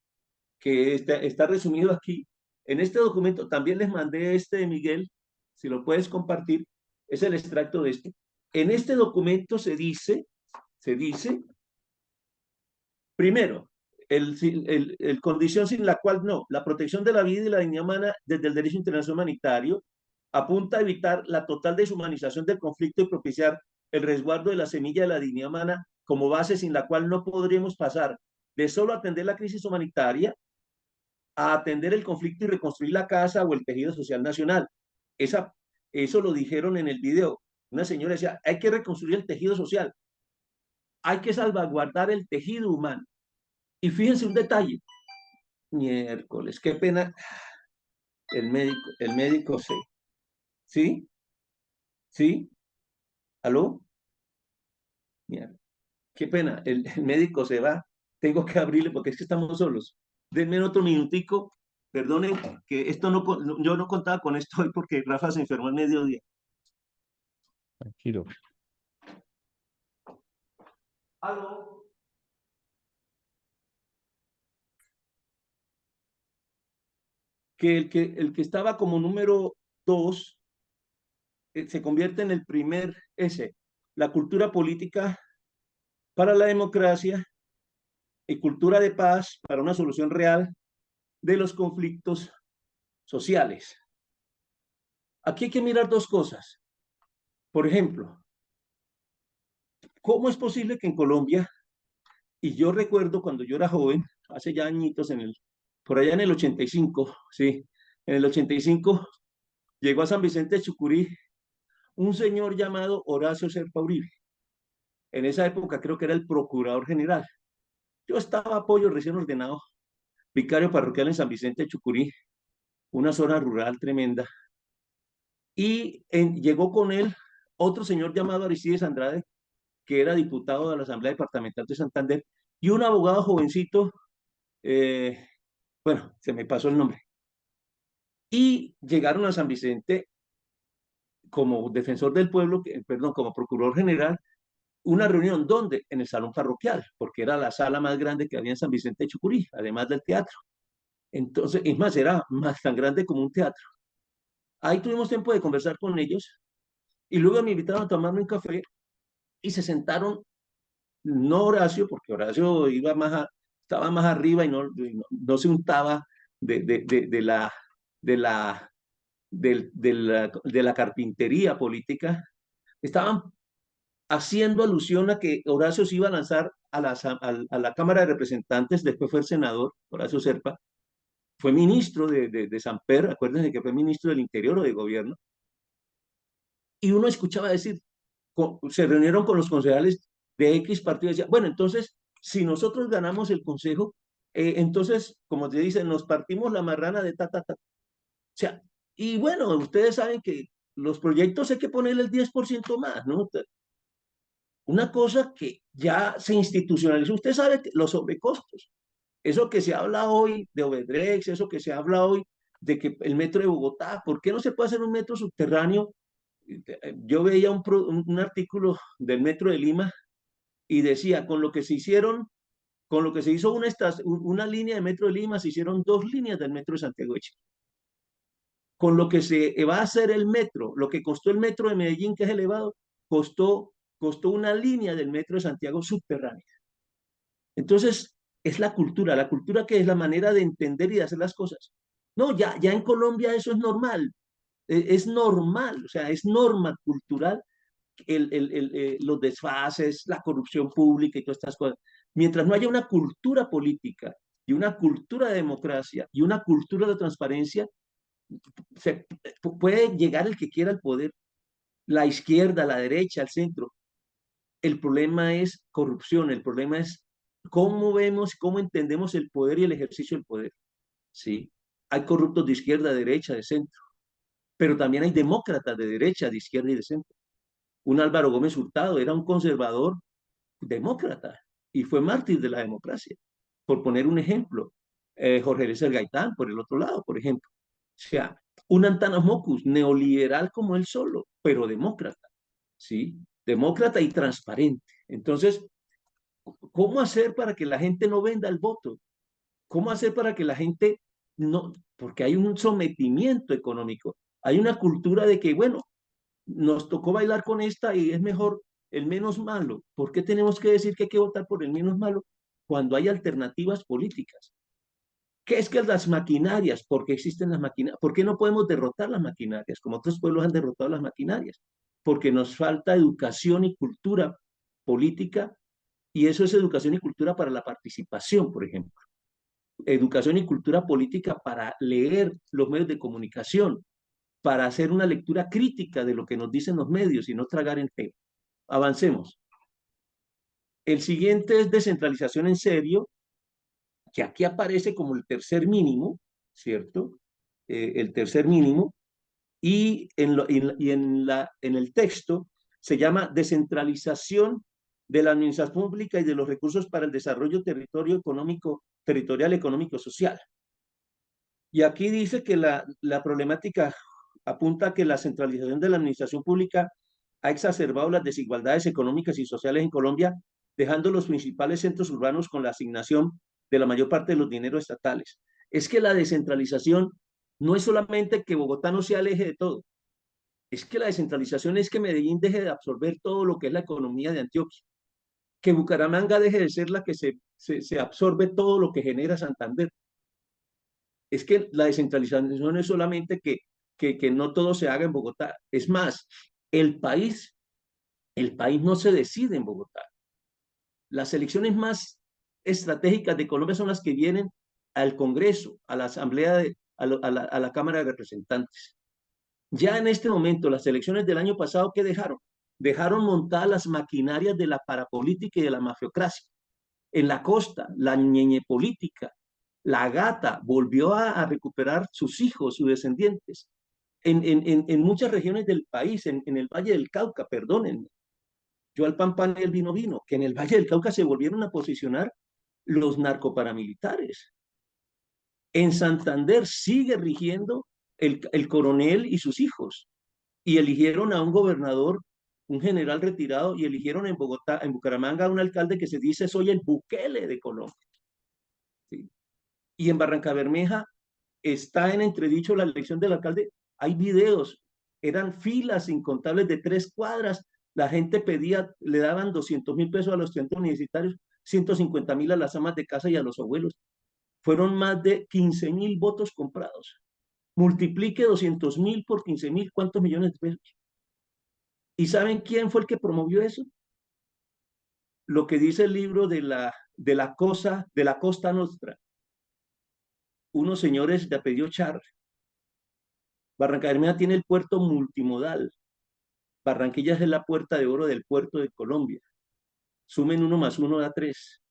que está resumido aquí, en este documento, también les mandé de Miguel, si lo puedes compartir, es el extracto de este. En este documento se dice, primero, el condición sin la cual no, la protección de la vida y la dignidad humana desde el derecho internacional humanitario apunta a evitar la total deshumanización del conflicto y propiciar el resguardo de la semilla de la dignidad humana como base sin la cual no podremos pasar de solo atender la crisis humanitaria a atender el conflicto y reconstruir la casa o el tejido social nacional. Eso lo dijeron en el video. Una señora decía, hay que reconstruir el tejido social, hay que salvaguardar el tejido humano. Y fíjense un detalle, miércoles, qué pena, el médico ¿sí? ¿Aló? Mierda, qué pena, el médico se va, tengo que abrirle porque es que estamos solos. Denme otro minutico, perdonen, que yo no contaba con esto hoy porque Rafa se enfermó al mediodía. Tranquilo. ¿Aló? Que el que estaba como número 2 se convierte en el primer S, la cultura política para la democracia y cultura de paz para una solución real de los conflictos sociales. Aquí hay que mirar dos cosas. Por ejemplo, ¿cómo es posible que en Colombia, y yo recuerdo cuando yo era joven, hace ya añitos, por allá en el 85, sí, en el 85, llegó a San Vicente de Chucurí un señor llamado Horacio Serpa Uribe. En esa época creo que era el procurador general. Yo estaba apoyo recién ordenado, vicario parroquial en San Vicente de Chucurí, una zona rural tremenda. Y llegó con él otro señor llamado Aristides Andrade, que era diputado de la Asamblea Departamental de Santander, y un abogado jovencito, bueno, se me pasó el nombre. Y llegaron a San Vicente como defensor del pueblo, perdón, como procurador general, una reunión donde en el salón parroquial, porque era la sala más grande que había en San Vicente de Chucurí, además del teatro. Entonces, es más, era más tan grande como un teatro. Ahí tuvimos tiempo de conversar con ellos y luego me invitaron a tomarme un café y se sentaron, no Horacio, porque Horacio iba estaba más arriba y no se untaba de la carpintería política. Estaban haciendo alusión a que Horacio se iba a lanzar a la Cámara de Representantes, después fue el senador, Horacio Serpa, fue ministro de Samper, acuérdense que fue ministro del Interior o de Gobierno, y uno escuchaba decir, se reunieron con los concejales de X partido y decía, bueno, entonces, si nosotros ganamos el consejo, entonces, como te dicen, nos partimos la marrana de ta. O sea, y bueno, ustedes saben que los proyectos hay que ponerle el 10% más, ¿no? Una cosa que ya se institucionalizó. Usted sabe que los sobrecostos, eso que se habla hoy de Obedrex, eso que se habla hoy de que el metro de Bogotá, ¿por qué no se puede hacer un metro subterráneo? Yo veía un artículo del metro de Lima y decía, con lo que se hizo una línea de metro de Lima, se hicieron 2 líneas del metro de Santiago de Chile. Con lo que se va a hacer el metro, lo que costó el metro de Medellín, que es elevado, costó una línea del metro de Santiago subterránea. Entonces, es la cultura que es la manera de entender y de hacer las cosas. No, ya en Colombia eso es normal, es normal, o sea, es norma cultural los desfases, la corrupción pública y todas estas cosas. Mientras no haya una cultura política y una cultura de democracia y una cultura de transparencia, puede llegar el que quiera al poder, la izquierda, la derecha, el centro. El problema es corrupción, el problema es cómo vemos, cómo entendemos el poder y el ejercicio del poder. ¿Sí? Hay corruptos de izquierda, de derecha, de centro, pero también hay demócratas de derecha, de izquierda y de centro. Un Álvaro Gómez Hurtado era un conservador demócrata y fue mártir de la democracia, por poner un ejemplo. Jorge Eliezer Gaitán, por el otro lado, por ejemplo. O sea, un Antanas Mockus, neoliberal como él solo, pero demócrata, ¿sí? Demócrata y transparente. Entonces, ¿cómo hacer para que la gente no venda el voto? ¿Cómo hacer para que la gente no? Porque hay un sometimiento económico, hay una cultura de que, bueno, nos tocó bailar con esta y es mejor el menos malo. ¿Por qué tenemos que decir que hay que votar por el menos malo cuando hay alternativas políticas? ¿Qué es que las maquinarias? ¿Por qué existen las maquinarias? ¿Por qué no podemos derrotar las maquinarias como otros pueblos han derrotado las maquinarias? Porque nos falta educación y cultura política, y eso es educación y cultura para la participación, por ejemplo. Educación y cultura política para leer los medios de comunicación, para hacer una lectura crítica de lo que nos dicen los medios y no tragar en fe. Avancemos. El siguiente es descentralización en serio, que aquí aparece como el tercer mínimo, ¿cierto? El tercer mínimo, y en el texto se llama descentralización de la administración pública y de los recursos para el desarrollo territorial, económico, social. Y aquí dice que la problemática apunta a que la centralización de la administración pública ha exacerbado las desigualdades económicas y sociales en Colombia, dejando los principales centros urbanos con la asignación de la mayor parte de los dineros estatales. Es que la descentralización no es solamente que Bogotá no sea el eje de todo, es que la descentralización es que Medellín deje de absorber todo lo que es la economía de Antioquia, que Bucaramanga deje de ser la que se absorbe todo lo que genera Santander. Es que la descentralización no es solamente que no todo se haga en Bogotá. Es más, el país no se decide en Bogotá. Las elecciones más estratégicas de Colombia son las que vienen al Congreso, a la Asamblea, a la Cámara de Representantes. Ya en este momento, las elecciones del año pasado, ¿qué dejaron? Dejaron montadas las maquinarias de la parapolítica y de la mafiocracia. En la costa, la ñeñe política, la gata volvió a recuperar sus hijos, sus descendientes. En muchas regiones del país, en el Valle del Cauca, perdónenme, yo al pan pan y el vino vino, que en el Valle del Cauca se volvieron a posicionar los narcoparamilitares. En Santander sigue rigiendo el coronel y sus hijos, y eligieron a un gobernador, un general retirado, y eligieron en Bogotá, en Bucaramanga, a un alcalde que se dice soy el Bukele de Colombia. ¿Sí? Y en Barrancabermeja está en entredicho la elección del alcalde. Hay videos, eran filas incontables de 3 cuadras, la gente pedía, le daban 200.000 pesos a los estudiantes universitarios, 150.000 a las amas de casa y a los abuelos. Fueron más de 15.000 votos comprados. Multiplique 200.000 por 15.000, ¿cuántos millones de pesos? ¿Y saben quién fue el que promovió eso? Lo que dice el libro de la Costa Nostra. Unos señores de apellido Char. Barrancabermeja tiene el puerto multimodal. Barranquilla es la puerta de oro del puerto de Colombia. Sumen 1 más 1 da 3.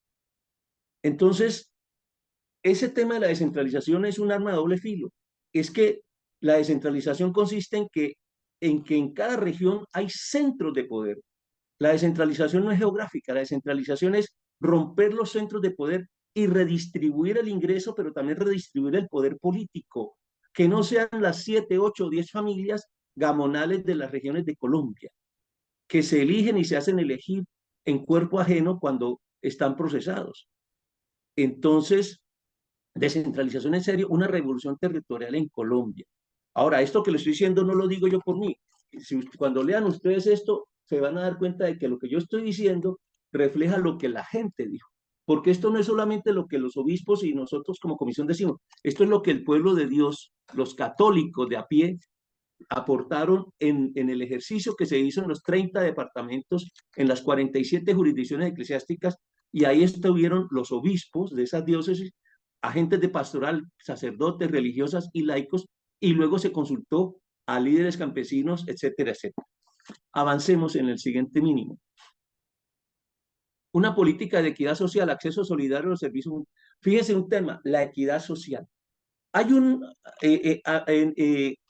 Entonces, ese tema de la descentralización es un arma de doble filo. Es que la descentralización consiste en que en cada región hay centros de poder. La descentralización no es geográfica, la descentralización es romper los centros de poder y redistribuir el ingreso, pero también redistribuir el poder político, que no sean las 7, 8 o 10 familias gamonales de las regiones de Colombia, que se eligen y se hacen elegir en cuerpo ajeno cuando están procesados. Entonces, descentralización en serio, una revolución territorial en Colombia. Ahora, esto que le estoy diciendo no lo digo yo por mí. Cuando lean ustedes esto, se van a dar cuenta de que lo que yo estoy diciendo refleja lo que la gente dijo. Porque esto no es solamente lo que los obispos y nosotros como comisión decimos, esto es lo que el pueblo de Dios, los católicos de a pie, aportaron en el ejercicio que se hizo en los 30 departamentos, en las 47 jurisdicciones eclesiásticas, y ahí estuvieron los obispos de esas diócesis, agentes de pastoral, sacerdotes, religiosas y laicos, y luego se consultó a líderes campesinos, etcétera, etcétera. Avancemos en el siguiente mínimo. Una política de equidad social, acceso solidario a los servicios. Fíjense un tema, la equidad social. Hay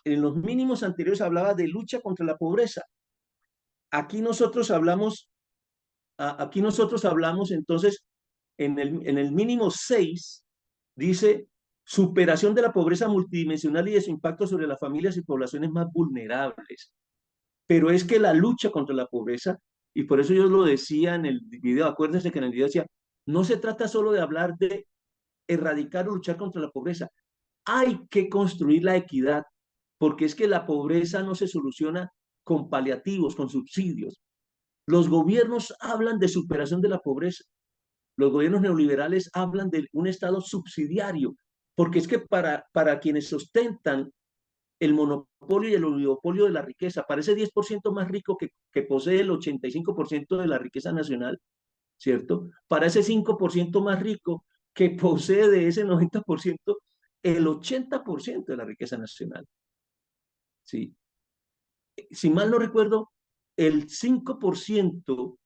en los mínimos anteriores hablaba de lucha contra la pobreza. Aquí nosotros hablamos entonces, en el mínimo 6, dice superación de la pobreza multidimensional y de su impacto sobre las familias y poblaciones más vulnerables. Pero es que la lucha contra la pobreza, y por eso yo lo decía en el video, acuérdense que en el video decía, no se trata solo de hablar de erradicar o luchar contra la pobreza, hay que construir la equidad, porque es que la pobreza no se soluciona con paliativos, con subsidios. Los gobiernos hablan de superación de la pobreza. Los gobiernos neoliberales hablan de un Estado subsidiario, porque es que para quienes sostentan el monopolio y el oligopolio de la riqueza, para ese 10% más rico que posee el 85% de la riqueza nacional, ¿cierto? Para ese 5% más rico que posee de ese 90% el 80% de la riqueza nacional. ¿Sí? Si mal no recuerdo, el 5%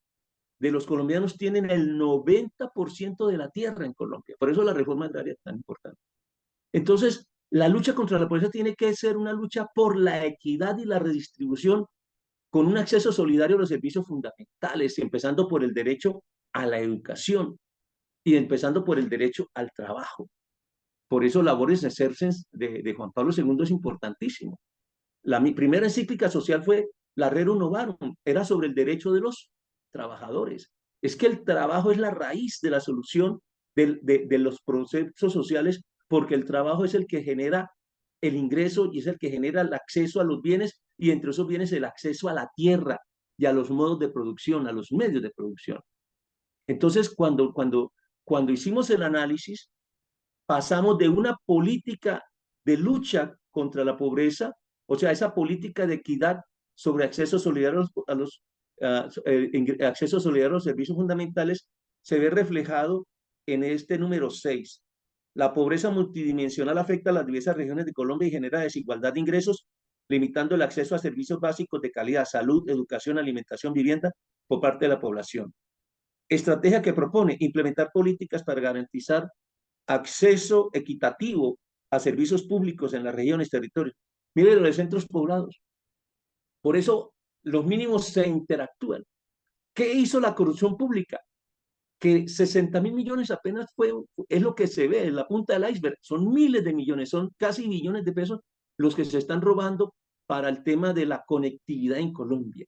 de los colombianos tienen el 90% de la tierra en Colombia. Por eso la reforma agraria es tan importante. Entonces, la lucha contra la pobreza tiene que ser una lucha por la equidad y la redistribución con un acceso solidario a los servicios fundamentales, empezando por el derecho a la educación y empezando por el derecho al trabajo. Por eso Labores Exercens de Juan Pablo II es importantísimo. Mi primera encíclica social fue la Rerum Novarum, era sobre el derecho de los trabajadores. Es que el trabajo es la raíz de la solución de los procesos sociales, porque el trabajo es el que genera el ingreso y es el que genera el acceso a los bienes, y entre esos bienes el acceso a la tierra y a los modos de producción, a los medios de producción. Entonces, cuando hicimos el análisis, pasamos de una política de lucha contra la pobreza, o sea, esa política de equidad sobre acceso solidario acceso solidario a los servicios fundamentales, se ve reflejado en este número 6. La pobreza multidimensional afecta a las diversas regiones de Colombia y genera desigualdad de ingresos limitando el acceso a servicios básicos de calidad, salud, educación, alimentación, vivienda por parte de la población. Estrategia que propone implementar políticas para garantizar acceso equitativo a servicios públicos en las regiones, territorios. Miren los centros poblados. Por eso los mínimos se interactúan. ¿Qué hizo la corrupción pública? Que 60.000 millones apenas es lo que se ve en la punta del iceberg. Son miles de millones, son casi billones de pesos los que se están robando para el tema de la conectividad en Colombia.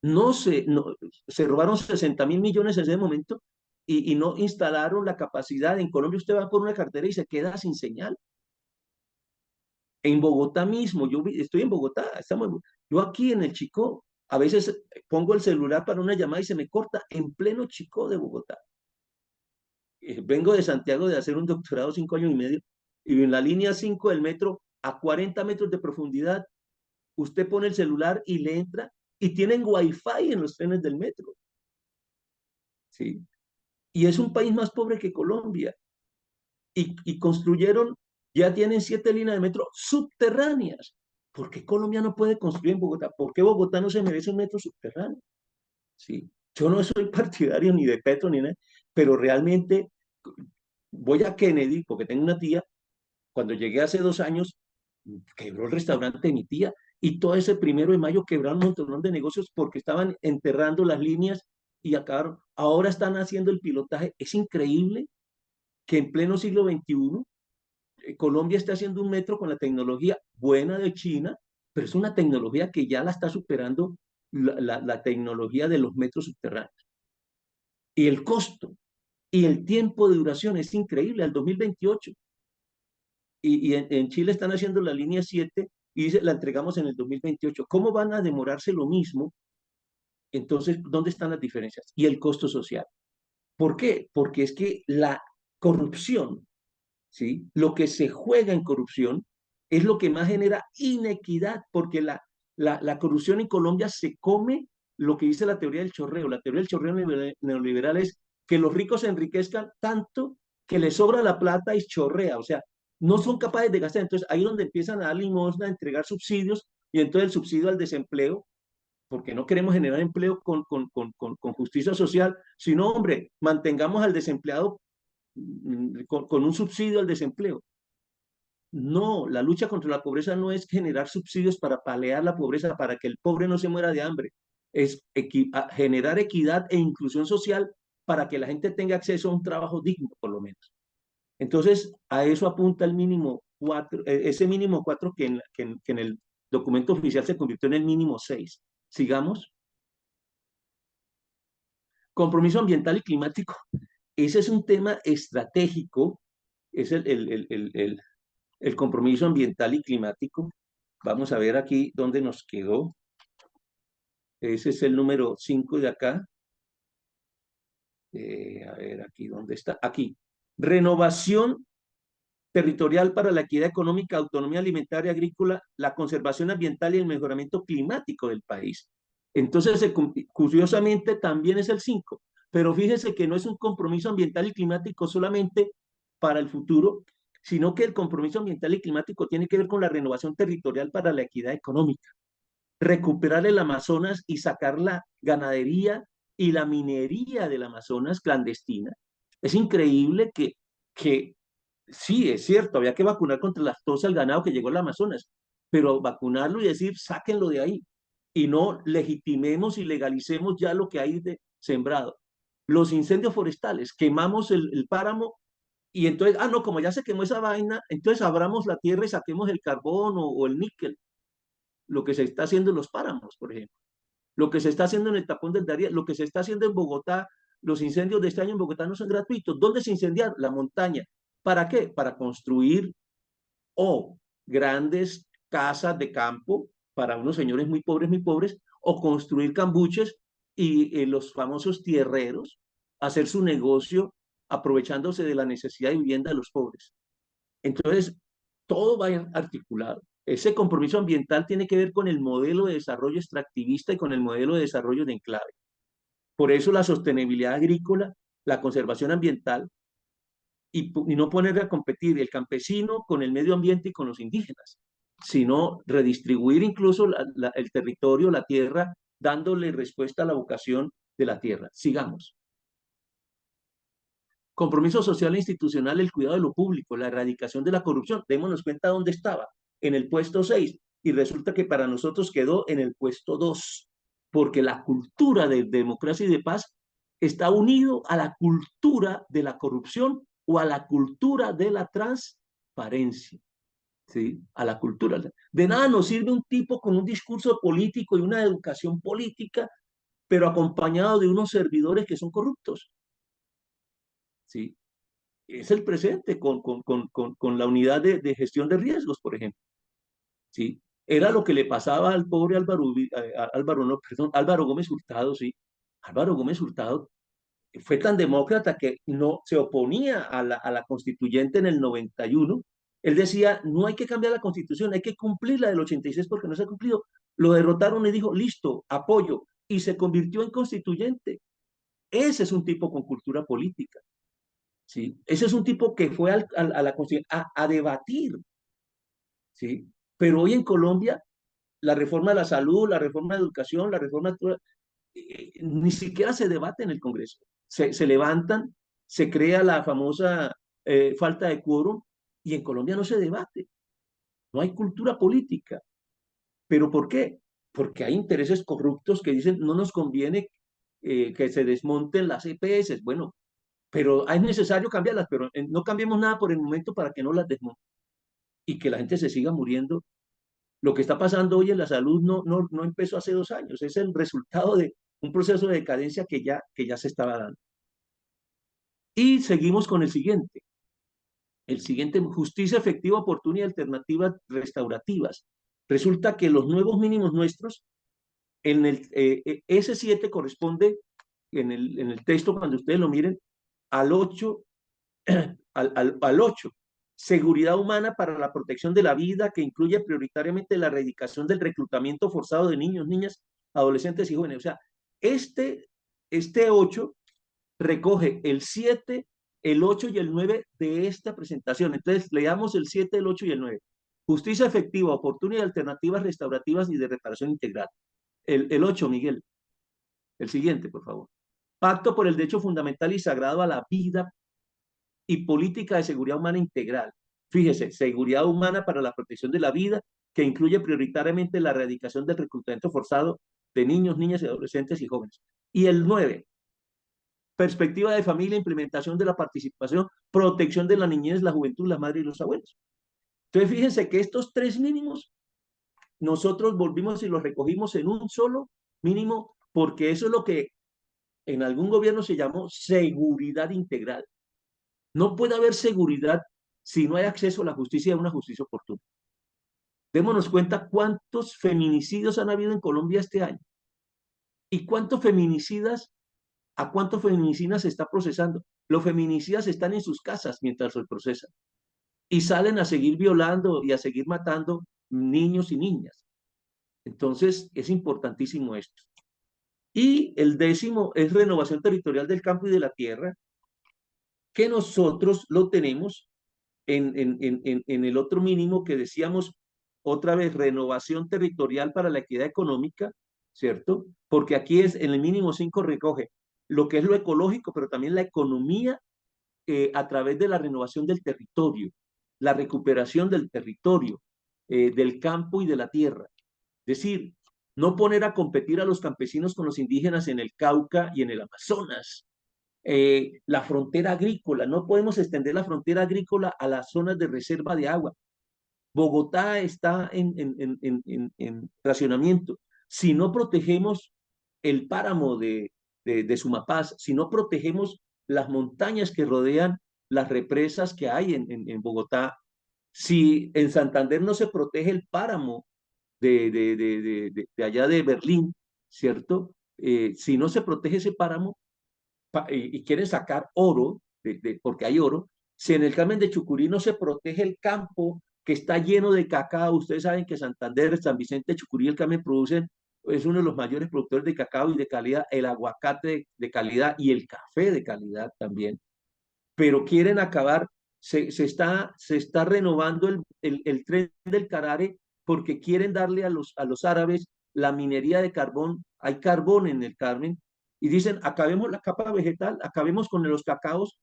Se robaron 60.000 millones en ese momento y no instalaron la capacidad. En Colombia usted va por una cartera y se queda sin señal. En Bogotá mismo, estoy en Bogotá, yo aquí en el Chicó, a veces pongo el celular para una llamada y se me corta en pleno Chicó de Bogotá. Vengo de Santiago de hacer un doctorado 5 años y medio, y en la línea 5 del metro, a 40 metros de profundidad, usted pone el celular y le entra, y tienen wifi en los trenes del metro. ¿Sí? Y es un país más pobre que Colombia. Y construyeron, ya tienen 7 líneas de metro subterráneas. ¿Por qué Colombia no puede construir en Bogotá? ¿Por qué Bogotá no se merece un metro subterráneo? ¿Sí? Yo no soy partidario ni de Petro ni nada, pero realmente voy a Kennedy, porque tengo una tía. Cuando llegué hace 2 años, quebró el restaurante de mi tía, y todo ese 1 de mayo quebraron un montón de negocios porque estaban enterrando las líneas y acabaron. Ahora están haciendo el pilotaje. Es increíble que en pleno siglo XXI Colombia está haciendo un metro con la tecnología buena de China, pero es una tecnología que ya la está superando la tecnología de los metros subterráneos. Y el costo y el tiempo de duración es increíble, al 2028. Y en Chile están haciendo la línea 7 y dice, la entregamos en el 2028. ¿Cómo van a demorarse lo mismo? Entonces, ¿dónde están las diferencias? Y el costo social. ¿Por qué? Porque es que la corrupción, ¿sí? Lo que se juega en corrupción es lo que más genera inequidad, porque la corrupción en Colombia se come lo que dice la teoría del chorreo. La teoría del chorreo neoliberal es que los ricos se enriquezcan tanto que les sobra la plata y chorrea, o sea, no son capaces de gastar. Entonces ahí es donde empiezan a dar limosna, a entregar subsidios, y entonces el subsidio al desempleo, porque no queremos generar empleo con justicia social, sino, hombre, mantengamos al desempleado con un subsidio al desempleo. No, la lucha contra la pobreza no es generar subsidios para paliar la pobreza, para que el pobre no se muera de hambre. Es generar equidad e inclusión social para que la gente tenga acceso a un trabajo digno, por lo menos. Entonces, a eso apunta el mínimo 4, ese mínimo 4 que en el documento oficial se convirtió en el mínimo 6. Sigamos. Compromiso ambiental y climático. Ese es un tema estratégico, es el compromiso ambiental y climático. Vamos a ver aquí dónde nos quedó. Ese es el número 5 de acá. A ver aquí, ¿dónde está? Aquí. Renovación territorial para la equidad económica, autonomía alimentaria, agrícola, la conservación ambiental y el mejoramiento climático del país. Entonces, curiosamente, también es el 5. Pero fíjese que no es un compromiso ambiental y climático solamente para el futuro, sino que el compromiso ambiental y climático tiene que ver con la renovación territorial para la equidad económica. Recuperar el Amazonas y sacar la ganadería y la minería del Amazonas clandestina. Es increíble que sí, es cierto, había que vacunar contra la aftosa al ganado que llegó al Amazonas, pero vacunarlo y decir, sáquenlo de ahí, y no legitimemos y legalicemos ya lo que hay de sembrado. Los incendios forestales, quemamos el páramo, y entonces, no, como ya se quemó esa vaina, entonces abramos la tierra y saquemos el carbón o el níquel. Lo que se está haciendo en los páramos, por ejemplo. Lo que se está haciendo en el tapón del Darién, lo que se está haciendo en Bogotá. Los incendios de este año en Bogotá no son gratuitos. ¿Dónde se incendiaron? La montaña. ¿Para qué? Para construir grandes casas de campo para unos señores muy pobres, o construir cambuches y los famosos tierreros hacer su negocio aprovechándose de la necesidad de vivienda de los pobres. Entonces, todo va articulado. Ese compromiso ambiental tiene que ver con el modelo de desarrollo extractivista y con el modelo de desarrollo de enclave. Por eso la sostenibilidad agrícola, la conservación ambiental, y no poner a competir el campesino con el medio ambiente y con los indígenas, sino redistribuir incluso el territorio, la tierra, dándole respuesta a la vocación de la tierra. Sigamos. Compromiso social e institucional, el cuidado de lo público, la erradicación de la corrupción. Démonos cuenta dónde estaba, en el puesto 6, y resulta que para nosotros quedó en el puesto 2, porque la cultura de democracia y de paz está unido a la cultura de la corrupción o a la cultura de la transparencia. ¿Sí? A la cultura. De nada nos sirve un tipo con un discurso político y una educación política, pero acompañado de unos servidores que son corruptos. ¿Sí? Es el presente con la unidad de gestión de riesgos, por ejemplo. ¿Sí? Era lo que le pasaba al pobre Álvaro Gómez Hurtado, ¿sí? Álvaro Gómez Hurtado fue tan demócrata que no se oponía a la constituyente en el 91. Él decía, no hay que cambiar la constitución, hay que cumplir la del 86 porque no se ha cumplido. Lo derrotaron y dijo, listo, apoyo, y se convirtió en constituyente. Ese es un tipo con cultura política. ¿Sí? Ese es un tipo que fue a la constitución a debatir. ¿Sí? Pero hoy en Colombia, la reforma de la salud, la reforma de educación, la reforma ni siquiera se debate en el Congreso. Se levantan, se crea la famosa falta de quórum, y en Colombia no se debate. No hay cultura política. ¿Pero por qué? Porque hay intereses corruptos que dicen no nos conviene que se desmonten las EPS. Bueno, pero es necesario cambiarlas, pero no cambiemos nada por el momento para que no las desmonten y que la gente se siga muriendo. Lo que está pasando hoy en la salud no empezó hace 2 años, es el resultado de un proceso de decadencia que ya se estaba dando. Y seguimos con el siguiente. El siguiente, justicia efectiva, oportuna y alternativas restaurativas. Resulta que los nuevos mínimos nuestros, en el S7 corresponde, en el texto, cuando ustedes lo miren, al 8, al 8. Seguridad humana para la protección de la vida, que incluye prioritariamente la erradicación del reclutamiento forzado de niños, niñas, adolescentes y jóvenes. O sea, este 8 recoge el 7, el 8 y el 9 de esta presentación. Entonces, leamos el 7, el 8 y el 9. Justicia efectiva, oportuna y alternativas restaurativas y de reparación integral. El 8, Miguel. El siguiente, por favor. Pacto por el derecho fundamental y sagrado a la vida y política de seguridad humana integral. Fíjese, seguridad humana para la protección de la vida, que incluye prioritariamente la erradicación del reclutamiento forzado de niños, niñas y adolescentes y jóvenes. Y el 9, perspectiva de familia, implementación de la participación, protección de la niñez, la juventud, la madre y los abuelos. Entonces, fíjense que estos 3 mínimos, nosotros volvimos y los recogimos en un solo mínimo, porque eso es lo que en algún gobierno se llamó seguridad integral. No puede haber seguridad si no hay acceso a la justicia y a una justicia oportuna. Démonos cuenta cuántos feminicidios han habido en Colombia este año y cuántos feminicidas, a cuántos feminicidas se está procesando. Los feminicidas están en sus casas mientras se procesan y salen a seguir violando y a seguir matando niños y niñas. Entonces, es importantísimo esto. Y el 10º es renovación territorial del campo y de la tierra, que nosotros lo tenemos en el otro mínimo que decíamos, otra vez, renovación territorial para la equidad económica, ¿cierto? Porque aquí es, en el mínimo 5 recoge lo que es lo ecológico, pero también la economía a través de la renovación del territorio, la recuperación del territorio, del campo y de la tierra. Es decir, no poner a competir a los campesinos con los indígenas en el Cauca y en el Amazonas. La frontera agrícola, no podemos extender la frontera agrícola a las zonas de reserva de agua. Bogotá está en racionamiento. Si no protegemos el páramo de Sumapaz, si no protegemos las montañas que rodean las represas que hay en Bogotá, si en Santander no se protege el páramo de allá de Berlín, ¿cierto? Si no se protege ese páramo, y quieren sacar oro, porque hay oro, si en el Carmen de Chucurí no se protege el campo que está lleno de cacao, ustedes saben que Santander, San Vicente, Chucurí y el Carmen producen, es uno de los mayores productores de cacao y de calidad, el aguacate de calidad y el café de calidad también, pero quieren acabar, se está renovando el tren del Carare porque quieren darle a los árabes la minería de carbón. Hay carbón en el Carmen y dicen, acabemos la capa vegetal, acabemos con los cacaos,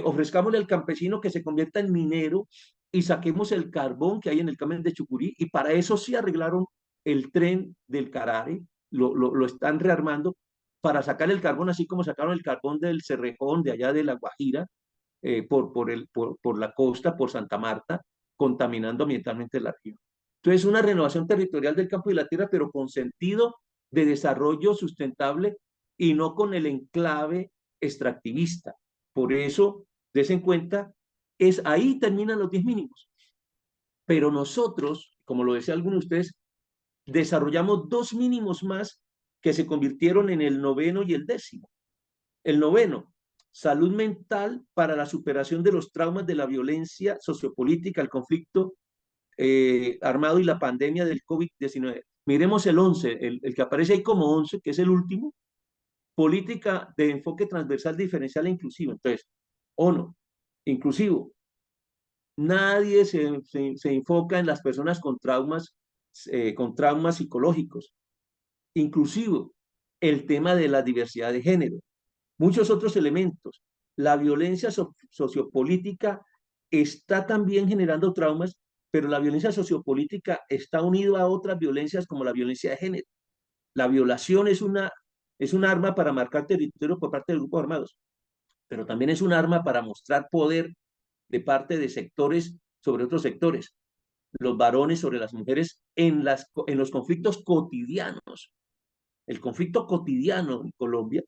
ofrezcámosle al campesino que se convierta en minero y saquemos el carbón que hay en el Carmen de Chucurí, y para eso sí arreglaron el tren del Carare, lo están rearmando para sacar el carbón, así como sacaron el carbón del Cerrejón, de allá de La Guajira, por la costa, por Santa Marta, contaminando ambientalmente la región. Entonces, una renovación territorial del campo y la tierra, pero con sentido de desarrollo sustentable y no con el enclave extractivista. Por eso, des en cuenta, ahí terminan los 10 mínimos. Pero nosotros, como lo decía alguno de ustedes, desarrollamos 2 mínimos más que se convirtieron en el 9º y el 10º. El 9º, salud mental para la superación de los traumas de la violencia sociopolítica, el conflicto armado y la pandemia del COVID-19. Miremos el 11, el que aparece ahí como 11, que es el último, política de enfoque transversal, diferencial e inclusivo. Entonces, ONU, inclusivo. Nadie se enfoca en las personas con traumas psicológicos. Inclusivo, el tema de la diversidad de género. Muchos otros elementos. La violencia sociopolítica está también generando traumas, pero la violencia sociopolítica está unida a otras violencias como la violencia de género. La violación es un arma para marcar territorio por parte de grupos armados, pero también es un arma para mostrar poder de parte de sectores sobre otros sectores. Los varones sobre las mujeres en los conflictos cotidianos. El conflicto cotidiano en Colombia,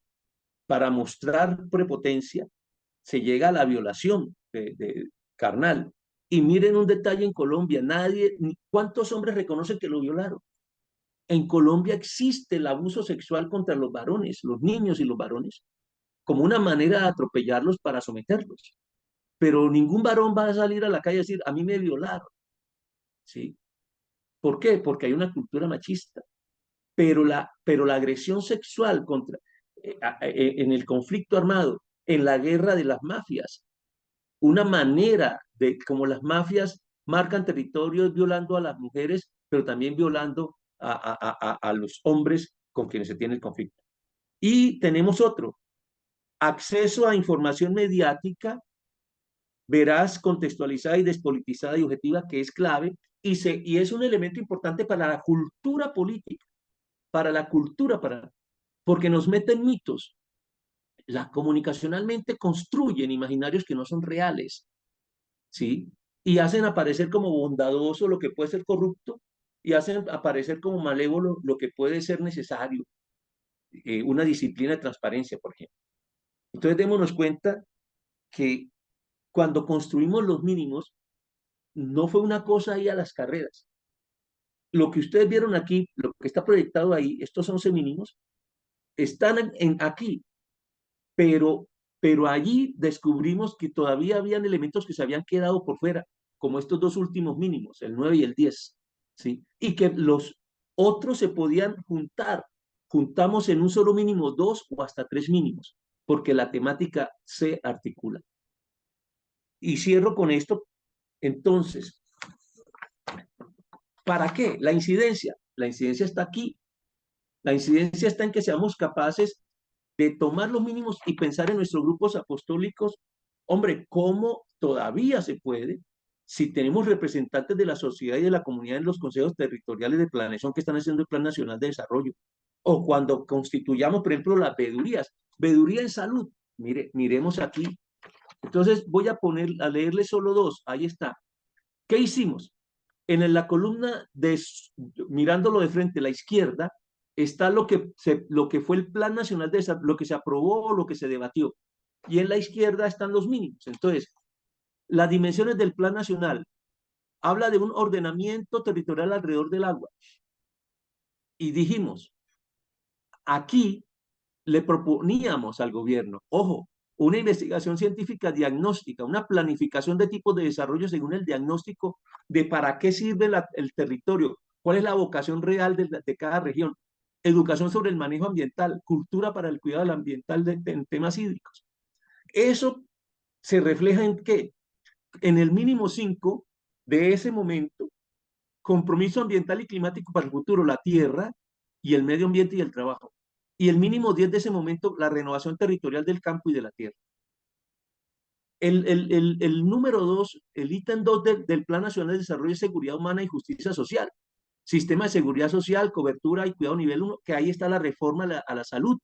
para mostrar prepotencia, se llega a la violación carnal. Y miren un detalle en Colombia, ¿cuántos hombres reconocen que lo violaron? En Colombia existe el abuso sexual contra los varones, los niños y los varones, como una manera de atropellarlos para someterlos. Pero ningún varón va a salir a la calle a decir, a mí me violaron. ¿Sí? ¿Por qué? Porque hay una cultura machista. Pero la agresión sexual en el conflicto armado, en la guerra de las mafias, una manera de como las mafias marcan territorios violando a las mujeres, pero también violando a los hombres con quienes se tiene el conflicto. Y tenemos otro, acceso a información mediática veraz, contextualizada y despolitizada y objetiva, que es clave y es un elemento importante para la cultura política, porque nos meten mitos. Comunicacionalmente construyen imaginarios que no son reales, ¿sí? Y hacen aparecer como bondadoso lo que puede ser corrupto, y hacen aparecer como malévolo lo que puede ser necesario, una disciplina de transparencia, por ejemplo. Entonces, démonos cuenta que cuando construimos los mínimos, no fue una cosa ahí a las carreras. Lo que ustedes vieron aquí, lo que está proyectado ahí, estos 11 mínimos, están aquí, pero allí descubrimos que todavía habían elementos que se habían quedado por fuera, como estos 2 últimos mínimos, el 9 y el 10, ¿sí? Y que los otros se podían juntar. Juntamos en un solo mínimo 2 o hasta 3 mínimos, porque la temática se articula. Y cierro con esto. Entonces, ¿para qué? La incidencia está aquí. La incidencia está en que seamos capaces de tomar los mínimos y pensar en nuestros grupos apostólicos. Hombre, ¿cómo todavía se puede? Si tenemos representantes de la sociedad y de la comunidad en los consejos territoriales de planeación que están haciendo el Plan Nacional de Desarrollo, o cuando constituyamos, por ejemplo, las veedurías, veeduría en salud, miremos aquí. Entonces voy a leerles solo 2, ahí está. ¿Qué hicimos? En la columna, mirándolo de frente, la izquierda, está lo que fue el Plan Nacional de Desarrollo, lo que se aprobó, lo que se debatió. Y en la izquierda están los mínimos. Entonces, las dimensiones del Plan Nacional. Habla de un ordenamiento territorial alrededor del agua. Y dijimos, aquí le proponíamos al gobierno, ojo, una investigación científica diagnóstica, una planificación de tipos de desarrollo según el diagnóstico de para qué sirve el territorio, cuál es la vocación real de cada región, educación sobre el manejo ambiental, cultura para el cuidado ambiental en temas hídricos. Eso se refleja en qué? En el mínimo 5 de ese momento, compromiso ambiental y climático para el futuro, la tierra y el medio ambiente y el trabajo. Y el mínimo 10 de ese momento, la renovación territorial del campo y de la tierra. El número 2, el ítem 2 del Plan Nacional de Desarrollo de Seguridad Humana y Justicia Social. Sistema de seguridad social, cobertura y cuidado nivel 1, que ahí está la reforma a la salud,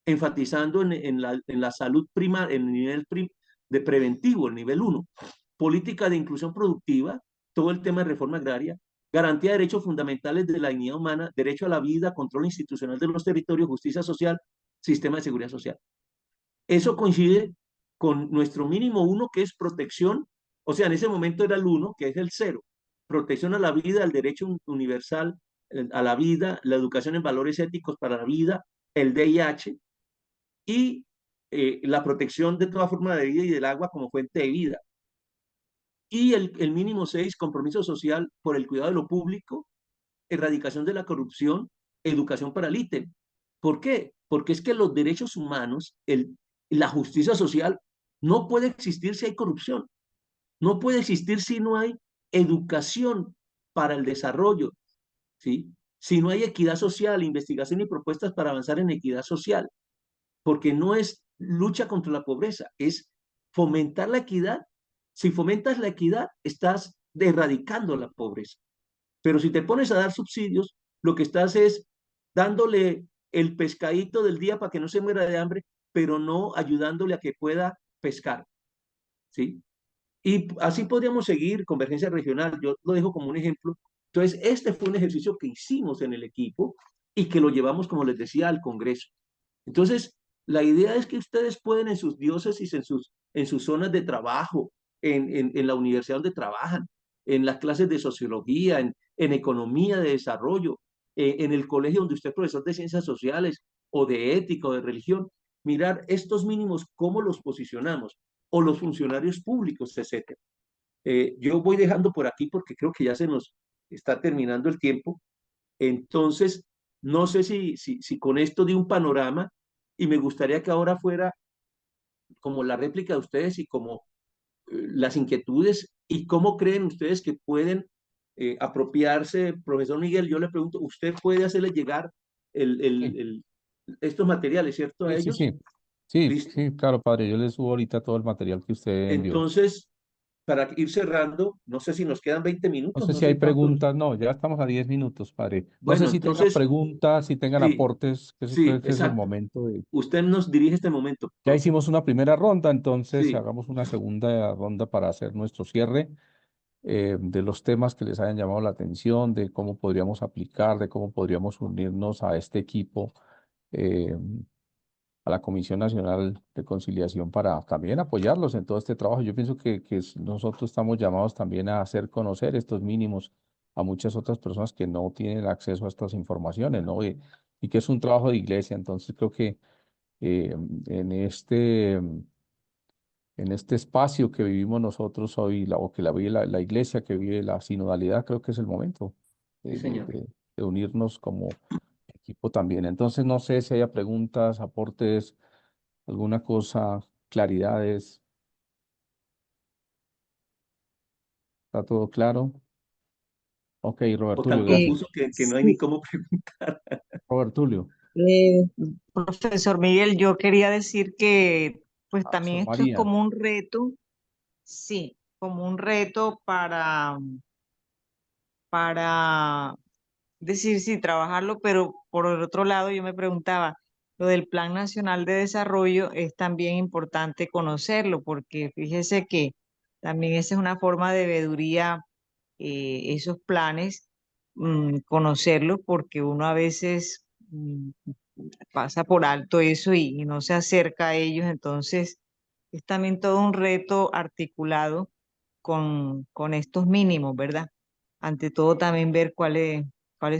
enfatizando en la salud primaria, en el nivel de preventivo, el nivel 1. Política de inclusión productiva, todo el tema de reforma agraria, garantía de derechos fundamentales de la dignidad humana, derecho a la vida, control institucional de los territorios, justicia social, sistema de seguridad social. Eso coincide con nuestro mínimo 1, que es protección, o sea, en ese momento era el 1, que es el 0, protección a la vida, el derecho universal a la vida, la educación en valores éticos para la vida, el VIH y la protección de toda forma de vida y del agua como fuente de vida. Y el mínimo 6, compromiso social por el cuidado de lo público, erradicación de la corrupción, educación para el ítem. ¿Por qué? Porque es que los derechos humanos, la justicia social, no puede existir si hay corrupción. No puede existir si no hay educación para el desarrollo, ¿sí? Si no hay equidad social, investigación y propuestas para avanzar en equidad social. Porque no es lucha contra la pobreza, es fomentar la equidad. Si fomentas la equidad, estás erradicando la pobreza. Pero si te pones a dar subsidios, lo que estás es dándole el pescadito del día para que no se muera de hambre, pero no ayudándole a que pueda pescar, ¿sí? Y así podríamos seguir, convergencia regional, yo lo dejo como un ejemplo. Entonces, este fue un ejercicio que hicimos en el equipo y que lo llevamos, como les decía, al Congreso. Entonces, la idea es que ustedes pueden en sus diócesis, en sus zonas de trabajo, en la universidad donde trabajan, en las clases de sociología, en economía de desarrollo, en el colegio donde usted es profesor de ciencias sociales o de ética o de religión, mirar estos mínimos, cómo los posicionamos, o los funcionarios públicos, etc. Yo voy dejando por aquí porque creo que ya se nos está terminando el tiempo. Entonces, no sé si con esto di un panorama y me gustaría que ahora fuera como la réplica de ustedes y como las inquietudes y cómo creen ustedes que pueden apropiarse. Profesor Miguel, yo le pregunto, ¿usted puede hacerle llegar estos materiales, cierto, a ellos? Sí, claro, padre, yo les subo ahorita todo el material que usted envió. Entonces, para ir cerrando, no sé si nos quedan 20 No minutos, sé no si hay sé cuántos. preguntas, no, ya estamos a 10 minutos, padre. No Bueno, sé si tengan entonces, preguntas, si tengan sí, aportes, que sí, creo que es el exacto. momento de... Usted nos dirige este momento. Ya hicimos una primera ronda, entonces Sí. hagamos una segunda ronda para hacer nuestro cierre de los temas que les hayan llamado la atención, de cómo podríamos aplicar, de cómo podríamos unirnos a este equipo, a la Comisión Nacional de Conciliación para también apoyarlos en todo este trabajo. Yo pienso que nosotros estamos llamados también a hacer conocer estos mínimos a muchas otras personas que no tienen acceso a estas informaciones, ¿no? Y que es un trabajo de iglesia. Entonces creo que en este espacio que vivimos nosotros hoy, o que la vive la iglesia, que vive la sinodalidad, creo que es el momento Sí, señor. de unirnos como equipo también. Entonces, no sé si haya preguntas, aportes, alguna cosa, claridades. ¿Está todo claro? Ok, Robert O Tulio, tan gracias. confuso que no hay ni cómo preguntar. Robert Tulio. Profesor Miguel, yo quería decir que pues también Sor esto es María. como un reto, sí, como un reto para decir sí, trabajarlo, pero por el otro lado yo me preguntaba, lo del Plan Nacional de Desarrollo es también importante conocerlo, porque fíjese que también esa es una forma de veeduría, esos planes, conocerlos, porque uno a veces pasa por alto eso y no se acerca a ellos, entonces es también todo un reto articulado con estos mínimos, ¿verdad? Ante todo también ver cuáles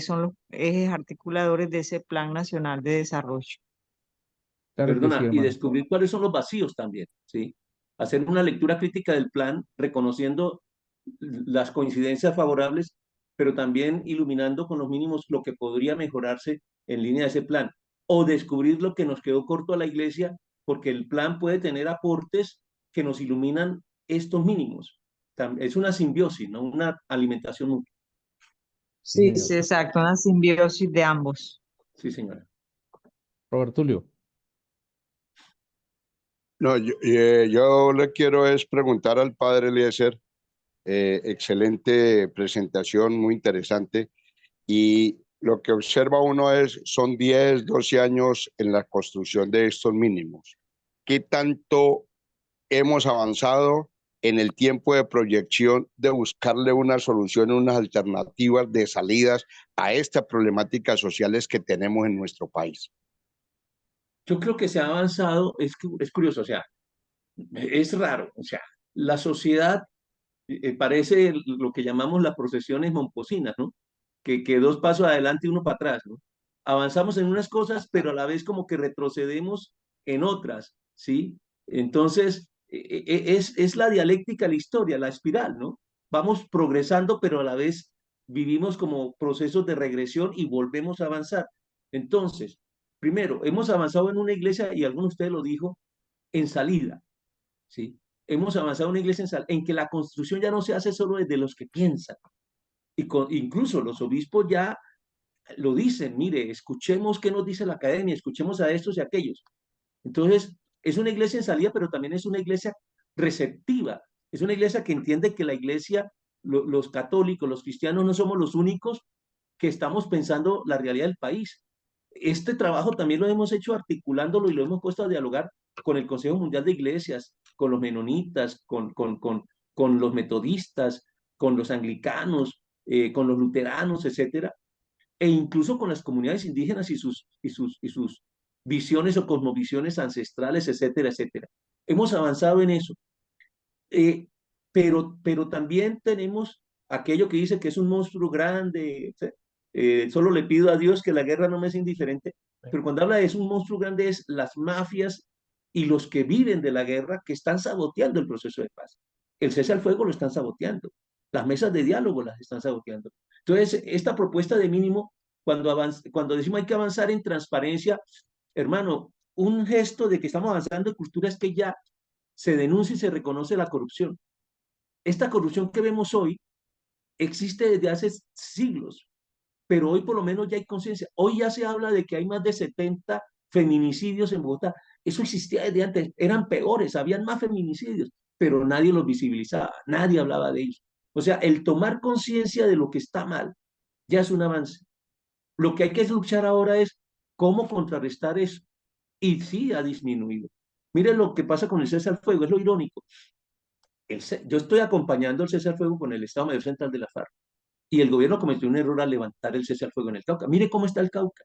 son los ejes articuladores de ese Plan Nacional de Desarrollo. Claro que sí, Perdona, y hermano. descubrir cuáles son los vacíos también, ¿sí? Hacer una lectura crítica del plan, reconociendo las coincidencias favorables, pero también iluminando con los mínimos lo que podría mejorarse en línea de ese plan. O descubrir lo que nos quedó corto a la iglesia, porque el plan puede tener aportes que nos iluminan estos mínimos. Es una simbiosis, ¿no? Una alimentación mutua. Sí, sí, exacto, una simbiosis de ambos. Sí, señora. Robert Tulio. No, yo le quiero es preguntar al padre Eliezer, excelente presentación, muy interesante, y lo que observa uno son 10, 12 años en la construcción de estos mínimos. ¿Qué tanto hemos avanzado en el tiempo de proyección de buscarle una solución, unas alternativas de salidas a estas problemáticas sociales que tenemos en nuestro país? Yo creo que se ha avanzado, es curioso, o sea, es raro, o sea, la sociedad parece lo que llamamos las procesiones momposinas, ¿no? Que dos pasos adelante y uno para atrás, ¿no? Avanzamos en unas cosas, pero a la vez como que retrocedemos en otras, ¿sí? Entonces, es la dialéctica, la historia, la espiral, ¿no? Vamos progresando, pero a la vez vivimos como procesos de regresión y volvemos a avanzar. Entonces, primero, hemos avanzado en una iglesia, y alguno de ustedes lo dijo, en salida, ¿sí? Hemos avanzado en una iglesia en que la construcción ya no se hace solo desde los que piensan. Incluso los obispos ya lo dicen, mire, escuchemos qué nos dice la academia, escuchemos a estos y a aquellos. Entonces, es una iglesia en salida, pero también es una iglesia receptiva. Es una iglesia que entiende que la iglesia, los católicos, los cristianos, no somos los únicos que estamos pensando la realidad del país. Este trabajo también lo hemos hecho articulándolo y lo hemos puesto a dialogar con el Consejo Mundial de Iglesias, con los menonitas, con los metodistas, con los anglicanos, con los luteranos, etcétera, e incluso con las comunidades indígenas y sus visiones o cosmovisiones ancestrales, etcétera, etcétera. Hemos avanzado en eso. Pero también tenemos aquello que dice que es un monstruo grande, solo le pido a Dios que la guerra no me sea indiferente, pero cuando habla de es un monstruo grande es las mafias y los que viven de la guerra que están saboteando el proceso de paz. El cese al fuego lo están saboteando, las mesas de diálogo las están saboteando. Entonces, esta propuesta de mínimo, cuando decimos hay que avanzar en transparencia, hermano, un gesto de que estamos avanzando en cultura es que ya se denuncia y se reconoce la corrupción. Esta corrupción que vemos hoy existe desde hace siglos, pero hoy por lo menos ya hay conciencia. Hoy ya se habla de que hay más de 70 feminicidios en Bogotá. Eso existía desde antes, eran peores, habían más feminicidios, pero nadie los visibilizaba, nadie hablaba de ellos. O sea, el tomar conciencia de lo que está mal ya es un avance. Lo que hay que luchar ahora es cómo contrarrestar eso. Y sí ha disminuido. Miren lo que pasa con el cese al fuego, es lo irónico. Yo estoy acompañando el cese al fuego con el Estado Mayor Central de la FARC y el gobierno cometió un error al levantar el cese al fuego en el Cauca. Mire cómo está el Cauca.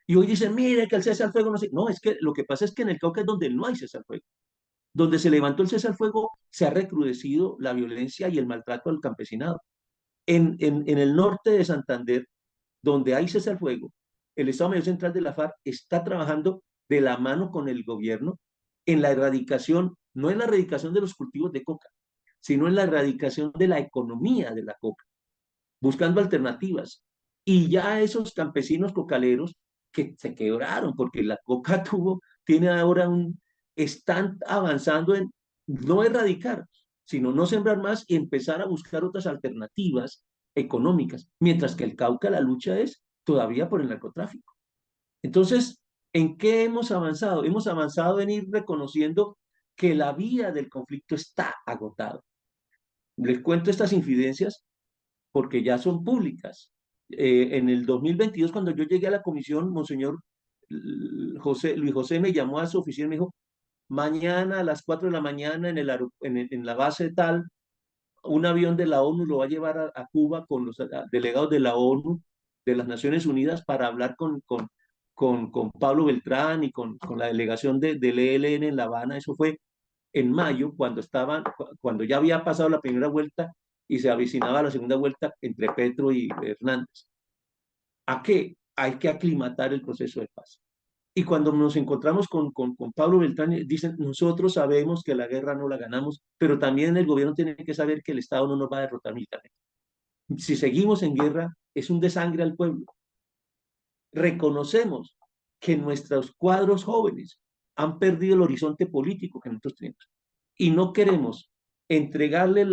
Y hoy dicen, mire que el cese al fuego no sé. No, es que lo que pasa es que en el Cauca es donde no hay cese al fuego. Donde se levantó el cese al fuego se ha recrudecido la violencia y el maltrato al campesinado. En el norte de Santander, donde hay cese al fuego, el Estado Mayor Central de la FARC está trabajando de la mano con el gobierno en la erradicación, no en la erradicación de los cultivos de coca, sino en la erradicación de la economía de la coca, buscando alternativas. Y ya esos campesinos cocaleros que se quebraron porque la coca tiene ahora están avanzando en no erradicar, sino no sembrar más y empezar a buscar otras alternativas económicas, mientras que el Cauca la lucha es todavía por el narcotráfico. Entonces, ¿en qué hemos avanzado? Hemos avanzado en ir reconociendo que la vía del conflicto está agotada. Les cuento estas infidencias porque ya son públicas. En el 2022, cuando yo llegué a la comisión, Monseñor Luis José me llamó a su oficina y me dijo, mañana a las 4 de la mañana en la base tal, un avión de la ONU lo va a llevar a Cuba con los delegados de la ONU, de las Naciones Unidas, para hablar con Pablo Beltrán y con la delegación del ELN en La Habana. Eso fue en mayo, cuando ya había pasado la primera vuelta y se avicinaba la segunda vuelta entre Petro y Hernández. ¿A qué? Hay que aclimatar el proceso de paz. Y cuando nos encontramos con Pablo Beltrán, dicen, nosotros sabemos que la guerra no la ganamos, pero también el gobierno tiene que saber que el Estado no nos va a derrotar militarmente. Si seguimos en guerra, es un desangre al pueblo. Reconocemos que nuestros cuadros jóvenes han perdido el horizonte político que nosotros tenemos. Y no queremos entregarle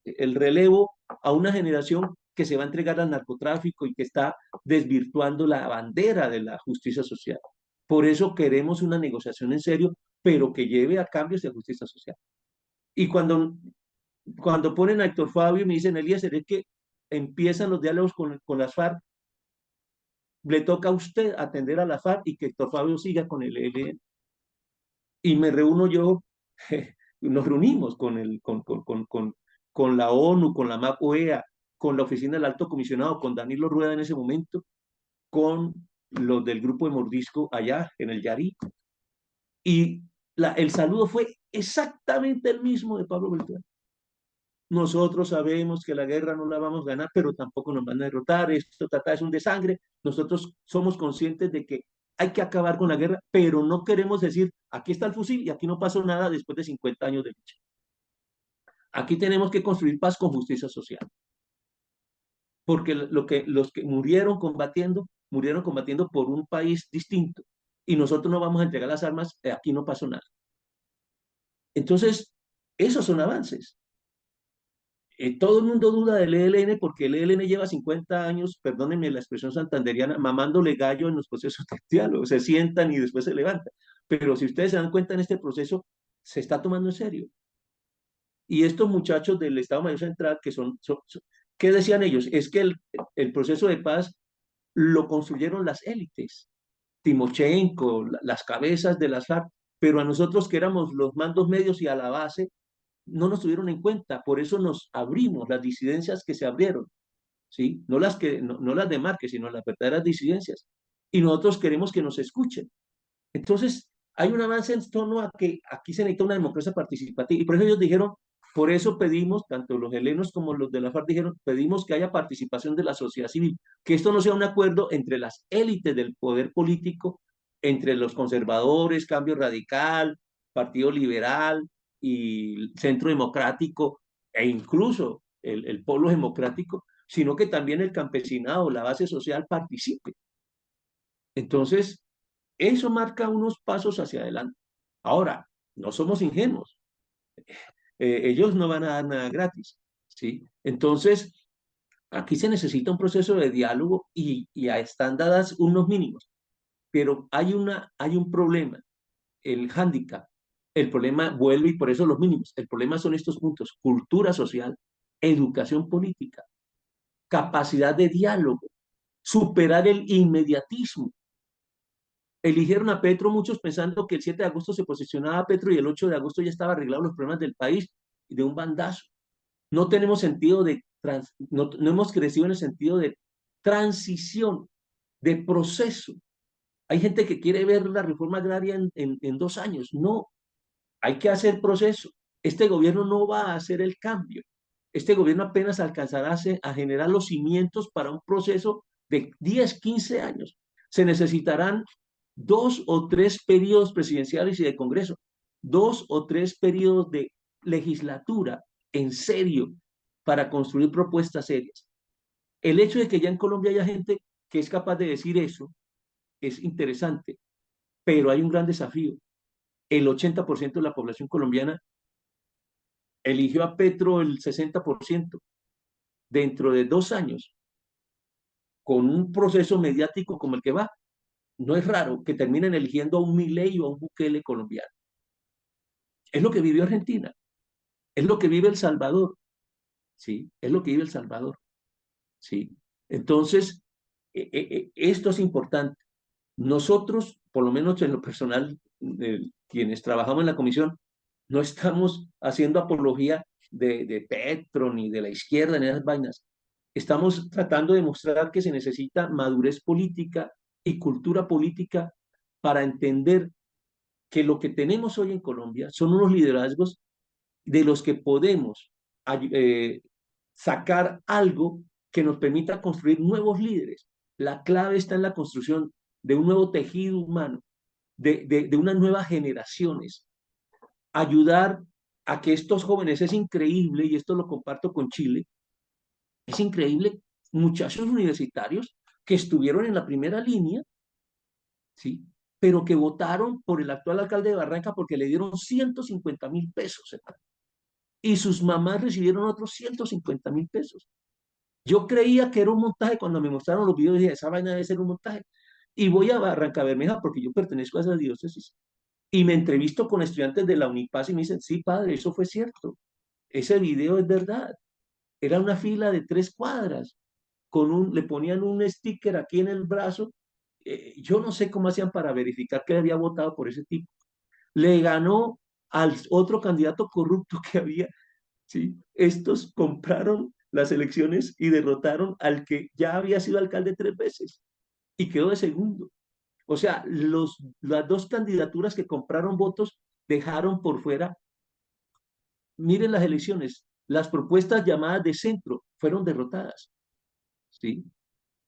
el relevo a una generación que se va a entregar al narcotráfico y que está desvirtuando la bandera de la justicia social. Por eso queremos una negociación en serio, pero que lleve a cambios de justicia social. Y cuando ponen a Héctor Fabio y me dicen, Elías, es que empiezan los diálogos con las FARC, le toca a usted atender a la FARC y que Héctor Fabio siga con el ELN. Y me reúno yo, nos reunimos con la ONU, con la MAP-OEA, con la Oficina del Alto Comisionado, con Danilo Rueda en ese momento, con los del grupo de Mordisco allá en el Yarí. Y el saludo fue exactamente el mismo de Pablo Beltrán. Nosotros sabemos que la guerra no la vamos a ganar, pero tampoco nos van a derrotar. Esto es un desangre. Nosotros somos conscientes de que hay que acabar con la guerra, pero no queremos decir, aquí está el fusil y aquí no pasó nada después de 50 años de lucha. Aquí tenemos que construir paz con justicia social. Porque los que murieron combatiendo por un país distinto. Y nosotros no vamos a entregar las armas, aquí no pasó nada. Entonces, esos son avances. Todo el mundo duda del ELN porque el ELN lleva 50 años, perdónenme la expresión santanderiana, mamándole gallo en los procesos de diálogo. Se sientan y después se levantan. Pero si ustedes se dan cuenta en este proceso, se está tomando en serio. Y estos muchachos del Estado Mayor Central, ¿qué decían ellos? Es que el proceso de paz lo construyeron las élites, Timochenko, las cabezas de las FARC, pero a nosotros que éramos los mandos medios y a la base, no nos tuvieron en cuenta, por eso nos abrimos, las disidencias que se abrieron, ¿sí? No las de Márquez, sino las verdaderas disidencias. Y nosotros queremos que nos escuchen. Entonces, hay un avance en torno a que aquí se necesita una democracia participativa. Y por eso ellos dijeron, por eso pedimos, tanto los helenos como los de la FARC dijeron, pedimos que haya participación de la sociedad civil, que esto no sea un acuerdo entre las élites del poder político, entre los conservadores, Cambio Radical, Partido Liberal y Centro Democrático, e incluso el Polo Democrático, sino que también el campesinado, la base social participe. Entonces, eso marca unos pasos hacia adelante. Ahora, no somos ingenuos. Ellos no van a dar nada gratis, ¿sí? Entonces, aquí se necesita un proceso de diálogo y están dadas unos mínimos. Pero hay un problema, el hándicap. El problema vuelve y por eso los mínimos. El problema son estos puntos: cultura social, educación política, capacidad de diálogo, superar el inmediatismo. Eligieron a Petro muchos pensando que el 7 de agosto se posicionaba Petro y el 8 de agosto ya estaba arreglado los problemas del país de un bandazo. No tenemos sentido no hemos crecido en el sentido de transición, de proceso. Hay gente que quiere ver la reforma agraria en 2 años. No, hay que hacer proceso. Este gobierno no va a hacer el cambio. Este gobierno apenas alcanzará a generar los cimientos para un proceso de 10, 15 años. Se necesitarán 2 o 3 periodos presidenciales y de Congreso, 2 o 3 periodos de legislatura en serio para construir propuestas serias. El hecho de que ya en Colombia haya gente que es capaz de decir eso es interesante, pero hay un gran desafío. El 80% de la población colombiana eligió a Petro el 60%. Dentro de 2 años, con un proceso mediático como el que va, no es raro que terminen eligiendo a un Milei o a un Bukele colombiano. Es lo que vivió Argentina, es lo que vive El Salvador, ¿sí? Es lo que vive El Salvador, ¿sí? Entonces, esto es importante. Nosotros, por lo menos en lo personal, quienes trabajamos en la comisión, no estamos haciendo apología de Petro, ni de la izquierda, ni de esas vainas. Estamos tratando de mostrar que se necesita madurez política y cultura política para entender que lo que tenemos hoy en Colombia son unos liderazgos de los que podemos sacar algo que nos permita construir nuevos líderes. La clave está en la construcción de un nuevo tejido humano, de unas nuevas generaciones. Ayudar a que estos jóvenes, es increíble, y esto lo comparto con Chile, es increíble, muchachos universitarios que estuvieron en la primera línea, ¿sí? Pero que votaron por el actual alcalde de Barranca porque le dieron 150.000 pesos, ¿sí? Y sus mamás recibieron otros 150.000 pesos. Yo creía que era un montaje cuando me mostraron los videos y dije, esa vaina debe ser un montaje. Y voy a Barrancabermeja porque yo pertenezco a esa diócesis. Y me entrevisto con estudiantes de la Unipaz y me dicen, sí, padre, eso fue cierto. Ese video es verdad. Era una fila de 3 cuadras. Le ponían un sticker aquí en el brazo. Yo no sé cómo hacían para verificar que había votado por ese tipo. Le ganó al otro candidato corrupto que había. ¿Sí? Estos compraron las elecciones y derrotaron al que ya había sido alcalde 3 veces y quedó de segundo. O sea, las 2 candidaturas que compraron votos dejaron por fuera. Miren las elecciones, las propuestas llamadas de centro fueron derrotadas, ¿sí?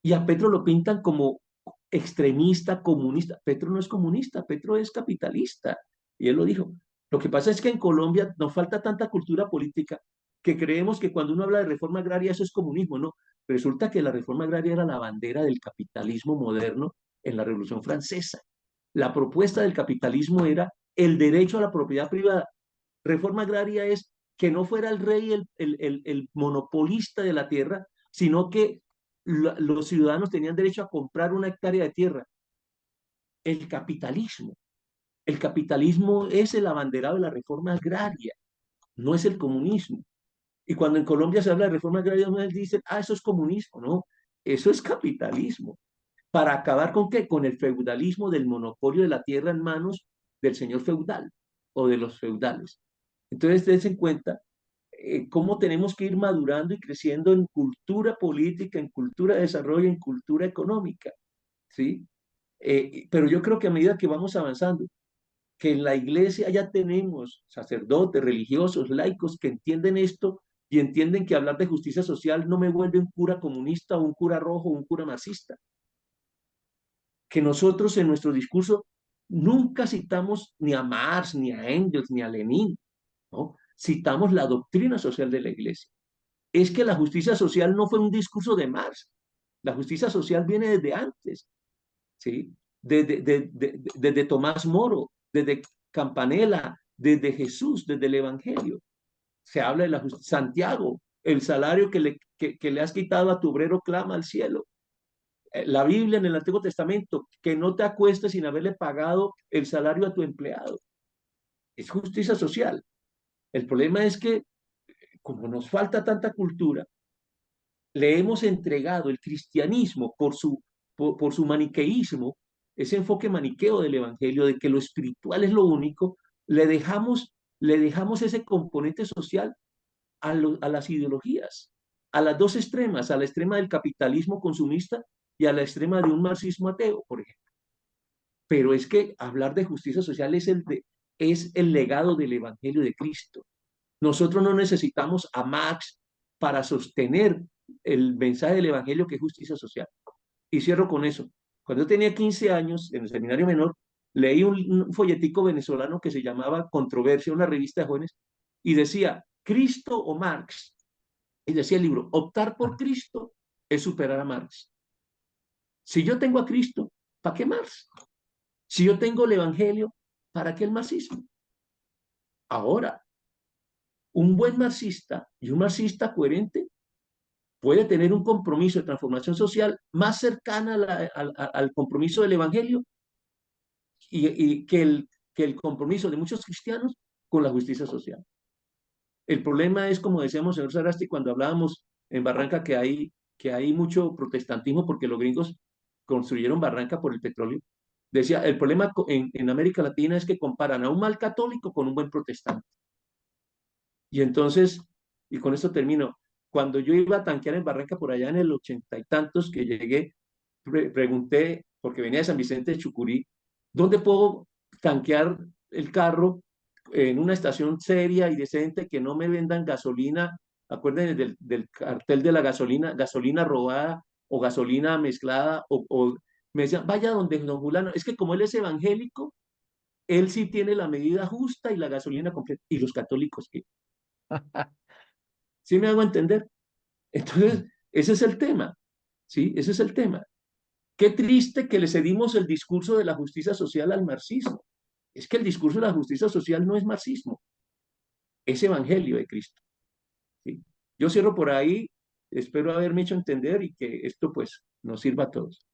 Y a Petro lo pintan como extremista, comunista. Petro no es comunista, Petro es capitalista. Y él lo dijo. Lo que pasa es que en Colombia nos falta tanta cultura política que creemos que cuando uno habla de reforma agraria eso es comunismo, ¿no? Resulta que la reforma agraria era la bandera del capitalismo moderno en la Revolución Francesa. La propuesta del capitalismo era el derecho a la propiedad privada. Reforma agraria es que no fuera el rey el monopolista de la tierra, sino que los ciudadanos tenían derecho a comprar una hectárea de tierra. El capitalismo es el abanderado de la reforma agraria, no es el comunismo. Y cuando en Colombia se habla de reforma agraria, uno dice, eso es comunismo, no, eso es capitalismo. ¿Para acabar con qué? Con el feudalismo del monopolio de la tierra en manos del señor feudal o de los feudales. Entonces, dense en cuenta cómo tenemos que ir madurando y creciendo en cultura política, en cultura de desarrollo, en cultura económica, ¿sí? Pero yo creo que a medida que vamos avanzando, que en la iglesia ya tenemos sacerdotes, religiosos, laicos que entienden esto y entienden que hablar de justicia social no me vuelve un cura comunista o un cura rojo o un cura marxista. Que nosotros en nuestro discurso nunca citamos ni a Marx, ni a Engels, ni a Lenin, ¿no? Citamos la doctrina social de la iglesia. Es que la justicia social no fue un discurso de Marx. La justicia social viene desde antes, ¿sí? Desde Tomás Moro, desde Campanella, desde Jesús, desde el Evangelio. Se habla de la justicia. Santiago, el salario que le has quitado a tu obrero clama al cielo. La Biblia en el Antiguo Testamento, que no te acuestes sin haberle pagado el salario a tu empleado. Es justicia social. El problema es que, como nos falta tanta cultura, le hemos entregado el cristianismo por su maniqueísmo, ese enfoque maniqueo del evangelio, de que lo espiritual es lo único, le dejamos ese componente social a las ideologías, a las 2 extremas, a la extrema del capitalismo consumista y a la extrema de un marxismo ateo, por ejemplo. Pero es que hablar de justicia social es el legado del evangelio de Cristo. Nosotros no necesitamos a Marx para sostener el mensaje del evangelio que es justicia social. Y cierro con eso. Cuando yo tenía 15 años, en el seminario menor, leí un folletico venezolano que se llamaba Controversia, una revista de jóvenes, y decía, ¿Cristo o Marx? Y decía el libro, optar por Cristo es superar a Marx. Si yo tengo a Cristo, ¿para qué Marx? Si yo tengo el evangelio, ¿para qué el marxismo? Ahora, un buen marxista y un marxista coherente puede tener un compromiso de transformación social más cercana al compromiso del evangelio y que el compromiso de muchos cristianos con la justicia social. El problema es, como decíamos, señor Sagasti, cuando hablábamos en Barranca que hay mucho protestantismo porque los gringos construyeron Barranca por el petróleo. Decía, el problema en América Latina es que comparan a un mal católico con un buen protestante. Y entonces, y con esto termino, cuando yo iba a tanquear en Barranca por allá en el 80 y tantos que llegué, pregunté, porque venía de San Vicente de Chucurí, ¿dónde puedo tanquear el carro en una estación seria y decente que no me vendan gasolina? Acuérdense del cartel de la gasolina robada o gasolina mezclada, o me decían, vaya donde don Julano, es que como él es evangélico, él sí tiene la medida justa y la gasolina completa. ¿Y los católicos qué? ¿Sí me hago entender? Entonces, ese es el tema, ¿sí? Ese es el tema. Qué triste que le cedimos el discurso de la justicia social al marxismo. Es que el discurso de la justicia social no es marxismo, es evangelio de Cristo, ¿sí? Yo cierro por ahí espero haberme hecho entender y que esto pues nos sirva a todos.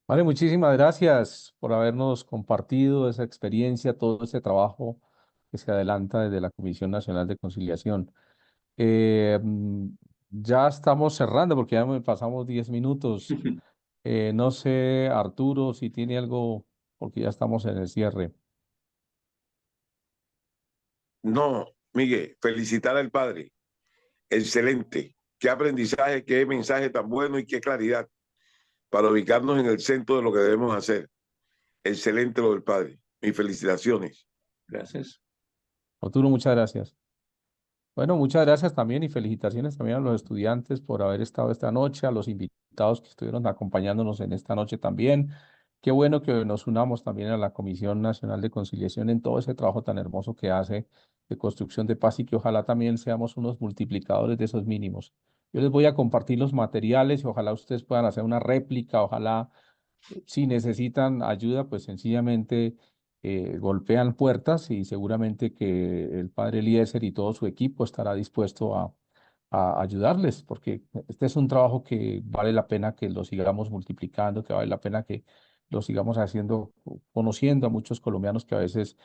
Vale, muchísimas gracias por habernos compartido esa experiencia, todo ese trabajo que se adelanta desde la Comisión Nacional de Conciliación. Eh, mm, ya estamos cerrando porque ya me pasamos 10 minutos. No sé, Arturo, si tiene algo, porque ya estamos en el cierre. No, Miguel, felicitar al padre. Excelente. Qué aprendizaje, qué mensaje tan bueno y qué claridad para ubicarnos en el centro de lo que debemos hacer. Excelente lo del padre. Mis felicitaciones. Gracias. Arturo, muchas gracias. Bueno, muchas gracias también y felicitaciones también a los estudiantes por haber estado esta noche, a los invitados que estuvieron acompañándonos en esta noche también. Qué bueno que nos unamos también a la Comisión Nacional de Conciliación en todo ese trabajo tan hermoso que hace de construcción de paz y que ojalá también seamos unos multiplicadores de esos mínimos. Yo les voy a compartir los materiales y ojalá ustedes puedan hacer una réplica, ojalá si necesitan ayuda, pues sencillamente golpean puertas y seguramente que el padre Eliezer y todo su equipo estará dispuesto a ayudarles, porque este es un trabajo que vale la pena que lo sigamos multiplicando, que vale la pena que lo sigamos haciendo, conociendo a muchos colombianos que a veces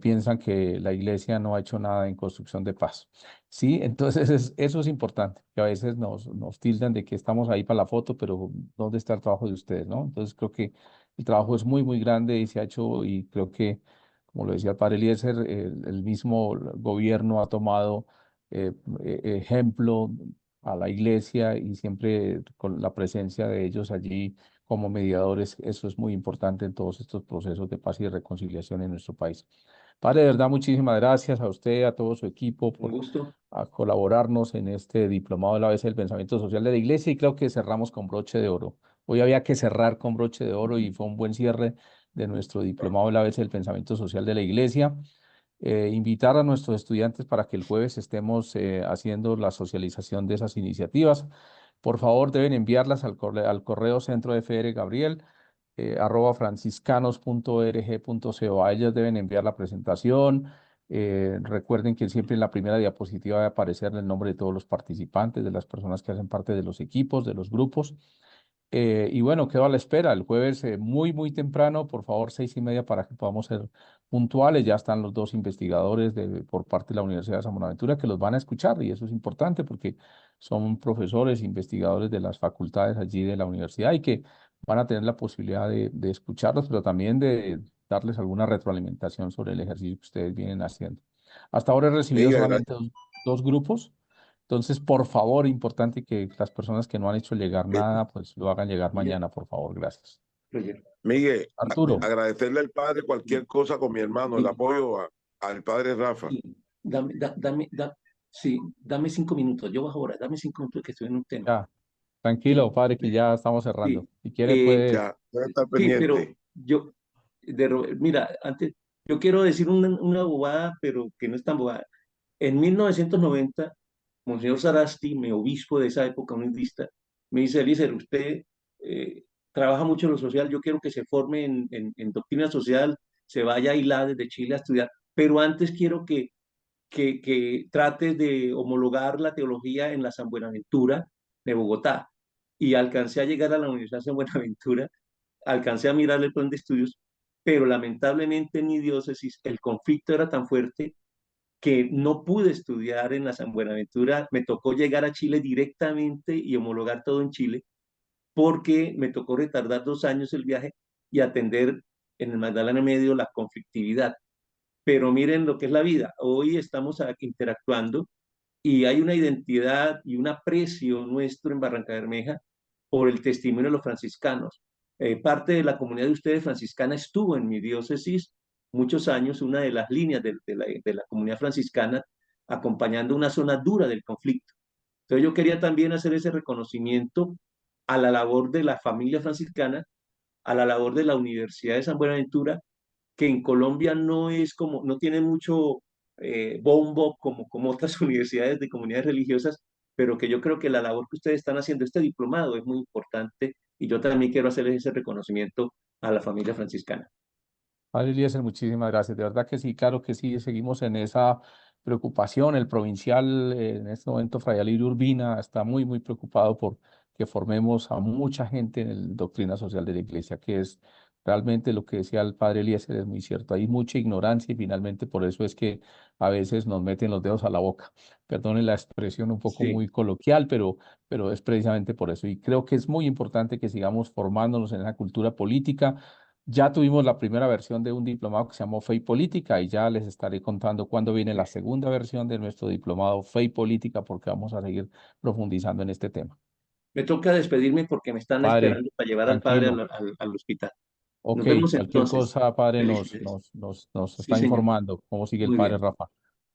piensan que la iglesia no ha hecho nada en construcción de paz. Sí, entonces eso es importante, que a veces nos tildan de que estamos ahí para la foto, pero ¿dónde está el trabajo de ustedes, no? Entonces creo que el trabajo es muy, muy grande y se ha hecho, y creo que, como lo decía el padre Eliezer, el mismo gobierno ha tomado ejemplo a la iglesia y siempre con la presencia de ellos allí como mediadores, eso es muy importante en todos estos procesos de paz y de reconciliación en nuestro país. Padre, de verdad, muchísimas gracias a usted, a todo su equipo por a colaborarnos en este diplomado de la ABC del Pensamiento Social de la Iglesia y creo que cerramos con broche de oro. Hoy había que cerrar con broche de oro y fue un buen cierre de nuestro diplomado de la ABC del Pensamiento Social de la Iglesia. Invitar a nuestros estudiantes para que el jueves estemos haciendo la socialización de esas iniciativas. Por favor, deben enviarlas al correo centrofrgabriel @franciscanos.org.co. A ellas deben enviar la presentación. Recuerden que siempre en la primera diapositiva va a aparecer el nombre de todos los participantes, de las personas que hacen parte de los equipos, de los grupos. Y bueno, quedo a la espera el jueves muy, muy temprano, por favor, 6:30 para que podamos ser puntuales. Ya están los dos investigadores por parte de la Universidad de San Buenaventura que los van a escuchar y eso es importante porque son profesores, investigadores de las facultades allí de la universidad y que van a tener la posibilidad de escucharlos, pero también de darles alguna retroalimentación sobre el ejercicio que ustedes vienen haciendo. Hasta ahora he recibido Miguel, solamente dos grupos. Entonces, por favor, importante que las personas que no han hecho llegar nada, pues lo hagan llegar mañana, por favor. Gracias. Miguel, Arturo. agradecerle al padre cualquier cosa con mi hermano, el apoyo al padre Rafa. Dame 5 minutos. Yo bajo ahora, dame 5 minutos que estoy en un tema. Ya, tranquilo, padre, que ya estamos cerrando. Si quiere, puede. Ya, debe estar Sí, pendiente. pero mira, antes, yo quiero decir una bobada, pero que no es tan bobada. En 1990, Monseñor Sarasti, mi obispo de esa época, un indista, me dice: Eliezer, usted trabaja mucho en lo social, yo quiero que se forme en doctrina social, se vaya a Ailá desde Chile a estudiar, pero antes quiero que trates de homologar la teología en la San Buenaventura de Bogotá. Y alcancé a llegar a la Universidad de San Buenaventura, alcancé a mirar el plan de estudios, pero lamentablemente en mi diócesis el conflicto era tan fuerte que no pude estudiar en la San Buenaventura. Me tocó llegar a Chile directamente y homologar todo en Chile, porque me tocó retardar 2 años el viaje y atender en el Magdalena Medio la conflictividad. Pero miren lo que es la vida. Hoy estamos interactuando y hay una identidad y un aprecio nuestro en Barranca Bermeja por el testimonio de los franciscanos. Parte de la comunidad de ustedes franciscana estuvo en mi diócesis muchos años, una de las líneas de la comunidad franciscana, acompañando una zona dura del conflicto. Entonces yo quería también hacer ese reconocimiento a la labor de la familia franciscana, a la labor de la Universidad de San Buenaventura, que en Colombia no tiene mucho bombo como otras universidades de comunidades religiosas, pero que yo creo que la labor que ustedes están haciendo, este diplomado, es muy importante y yo también quiero hacerles ese reconocimiento a la familia franciscana. Padre Eliezer, muchísimas gracias. De verdad que sí, claro que sí, seguimos en esa preocupación. El provincial, en este momento, Fray Alirio Urbina, está muy, muy preocupado por que formemos a mucha gente en la doctrina social de la iglesia, que es realmente lo que decía el padre Eliezer, es muy cierto. Hay mucha ignorancia y finalmente por eso es que a veces nos meten los dedos a la boca. Perdonen la expresión un poco muy coloquial, pero es precisamente por eso. Y creo que es muy importante que sigamos formándonos en la cultura política. Ya tuvimos la primera versión de un diplomado que se llamó Fe y Política y ya les estaré contando cuándo viene la segunda versión de nuestro diplomado Fe y Política, porque vamos a seguir profundizando en este tema. Me toca despedirme porque me están Padre, esperando para llevar al padre tranquilo. al hospital. Ok, Nos vemos cualquier entonces. cosa, padre, Felicidades. nos Sí, está señor. informando cómo sigue el Muy padre bien. Rafa.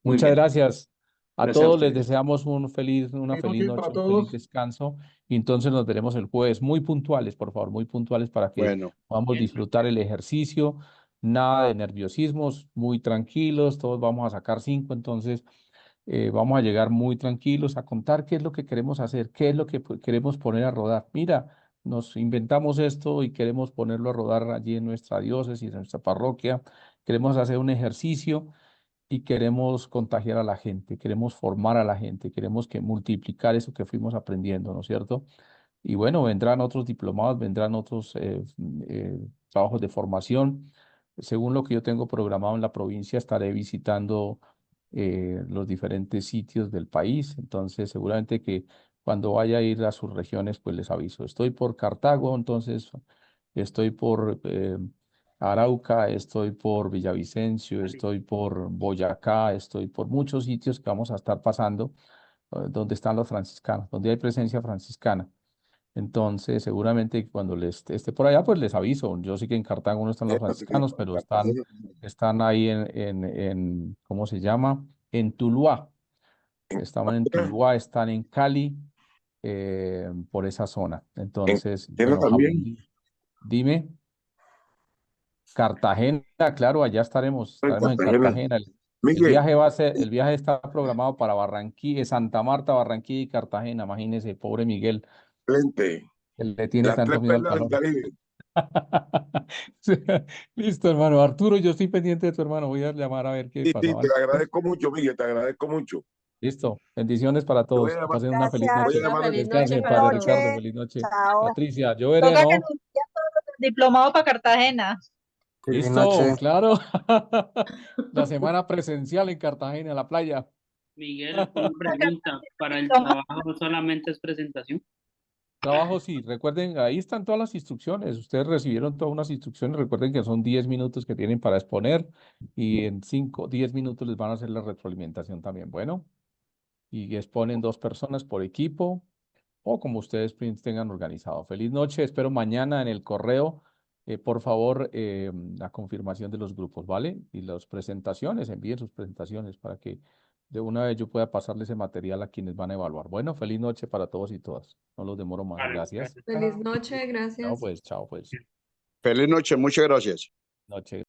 Muy Muchas bien. gracias. A Gracias a todos les ustedes. deseamos una feliz noche noche, para un todos. feliz descanso. Y entonces nos veremos el jueves. Muy puntuales, por favor, muy puntuales para que Bueno, podamos disfrutar el ejercicio. Nada de nerviosismos, muy tranquilos. Todos vamos a sacar 5, entonces vamos a llegar muy tranquilos a contar qué es lo que queremos hacer, qué es lo que queremos poner a rodar. Mira, nos inventamos esto y queremos ponerlo a rodar allí en nuestra diócesis, en nuestra parroquia. Queremos hacer un ejercicio y queremos contagiar a la gente, queremos formar a la gente, queremos que multiplicar eso que fuimos aprendiendo, ¿no es cierto? Y bueno, vendrán otros diplomados, vendrán otros trabajos de formación. Según lo que yo tengo programado en la provincia, estaré visitando los diferentes sitios del país. Entonces, seguramente que cuando vaya a ir a sus regiones, pues les aviso. Estoy por Cartago, entonces estoy por Arauca, estoy por Villavicencio, estoy por Boyacá, estoy por muchos sitios que vamos a estar pasando, donde están los franciscanos, donde hay presencia franciscana. Entonces, seguramente cuando les esté por allá, pues les aviso. Yo sé que en Cartago no están los franciscanos, pero están ahí ¿cómo se llama? En Tuluá. Estaban en Tuluá, están en Cali, por esa zona. Entonces, bueno, también. dime. Cartagena, claro, allá estaremos en Cartagena. El Miguel, el viaje está programado para Barranquilla, Santa Marta, Barranquilla y Cartagena. Imagínese, pobre Miguel, excelente. que le tiene Las tanto tres miedo al perlas del calor. Caribe. Listo, hermano. Arturo, yo estoy pendiente de tu hermano. Voy a llamar a ver qué Sí, pasa, te ¿vale? agradezco mucho, Miguel, te agradezco mucho. Listo. Bendiciones para Te voy todos. a Que llamar, pasen una feliz voy a noche. llamar Feliz Descanse, noche, padre feliz Ricardo. noche. Feliz noche. Chao. Patricia, yo veré, Toca que ¿no? nos envíen todos los diplomados para Cartagena. Feliz Listo, noche. claro. La semana presencial en Cartagena, en la playa. Miguel, una pregunta. ¿Para el trabajo solamente es presentación? Trabajo, sí. Recuerden, ahí están todas las instrucciones. Ustedes recibieron todas unas instrucciones. Recuerden que son 10 minutos que tienen para exponer y en 5, 10 minutos les van a hacer la retroalimentación también. Bueno, y exponen 2 personas por equipo o como ustedes tengan organizado. Feliz noche. Espero mañana en el correo, por favor, la confirmación de los grupos, ¿vale? Y las presentaciones, envíen sus presentaciones para que de una vez yo pueda pasarle ese material a quienes van a evaluar. Bueno, feliz noche para todos y todas. No los demoro más. Gracias. Feliz noche, gracias. Chao, pues. feliz noche, muchas gracias. Noche.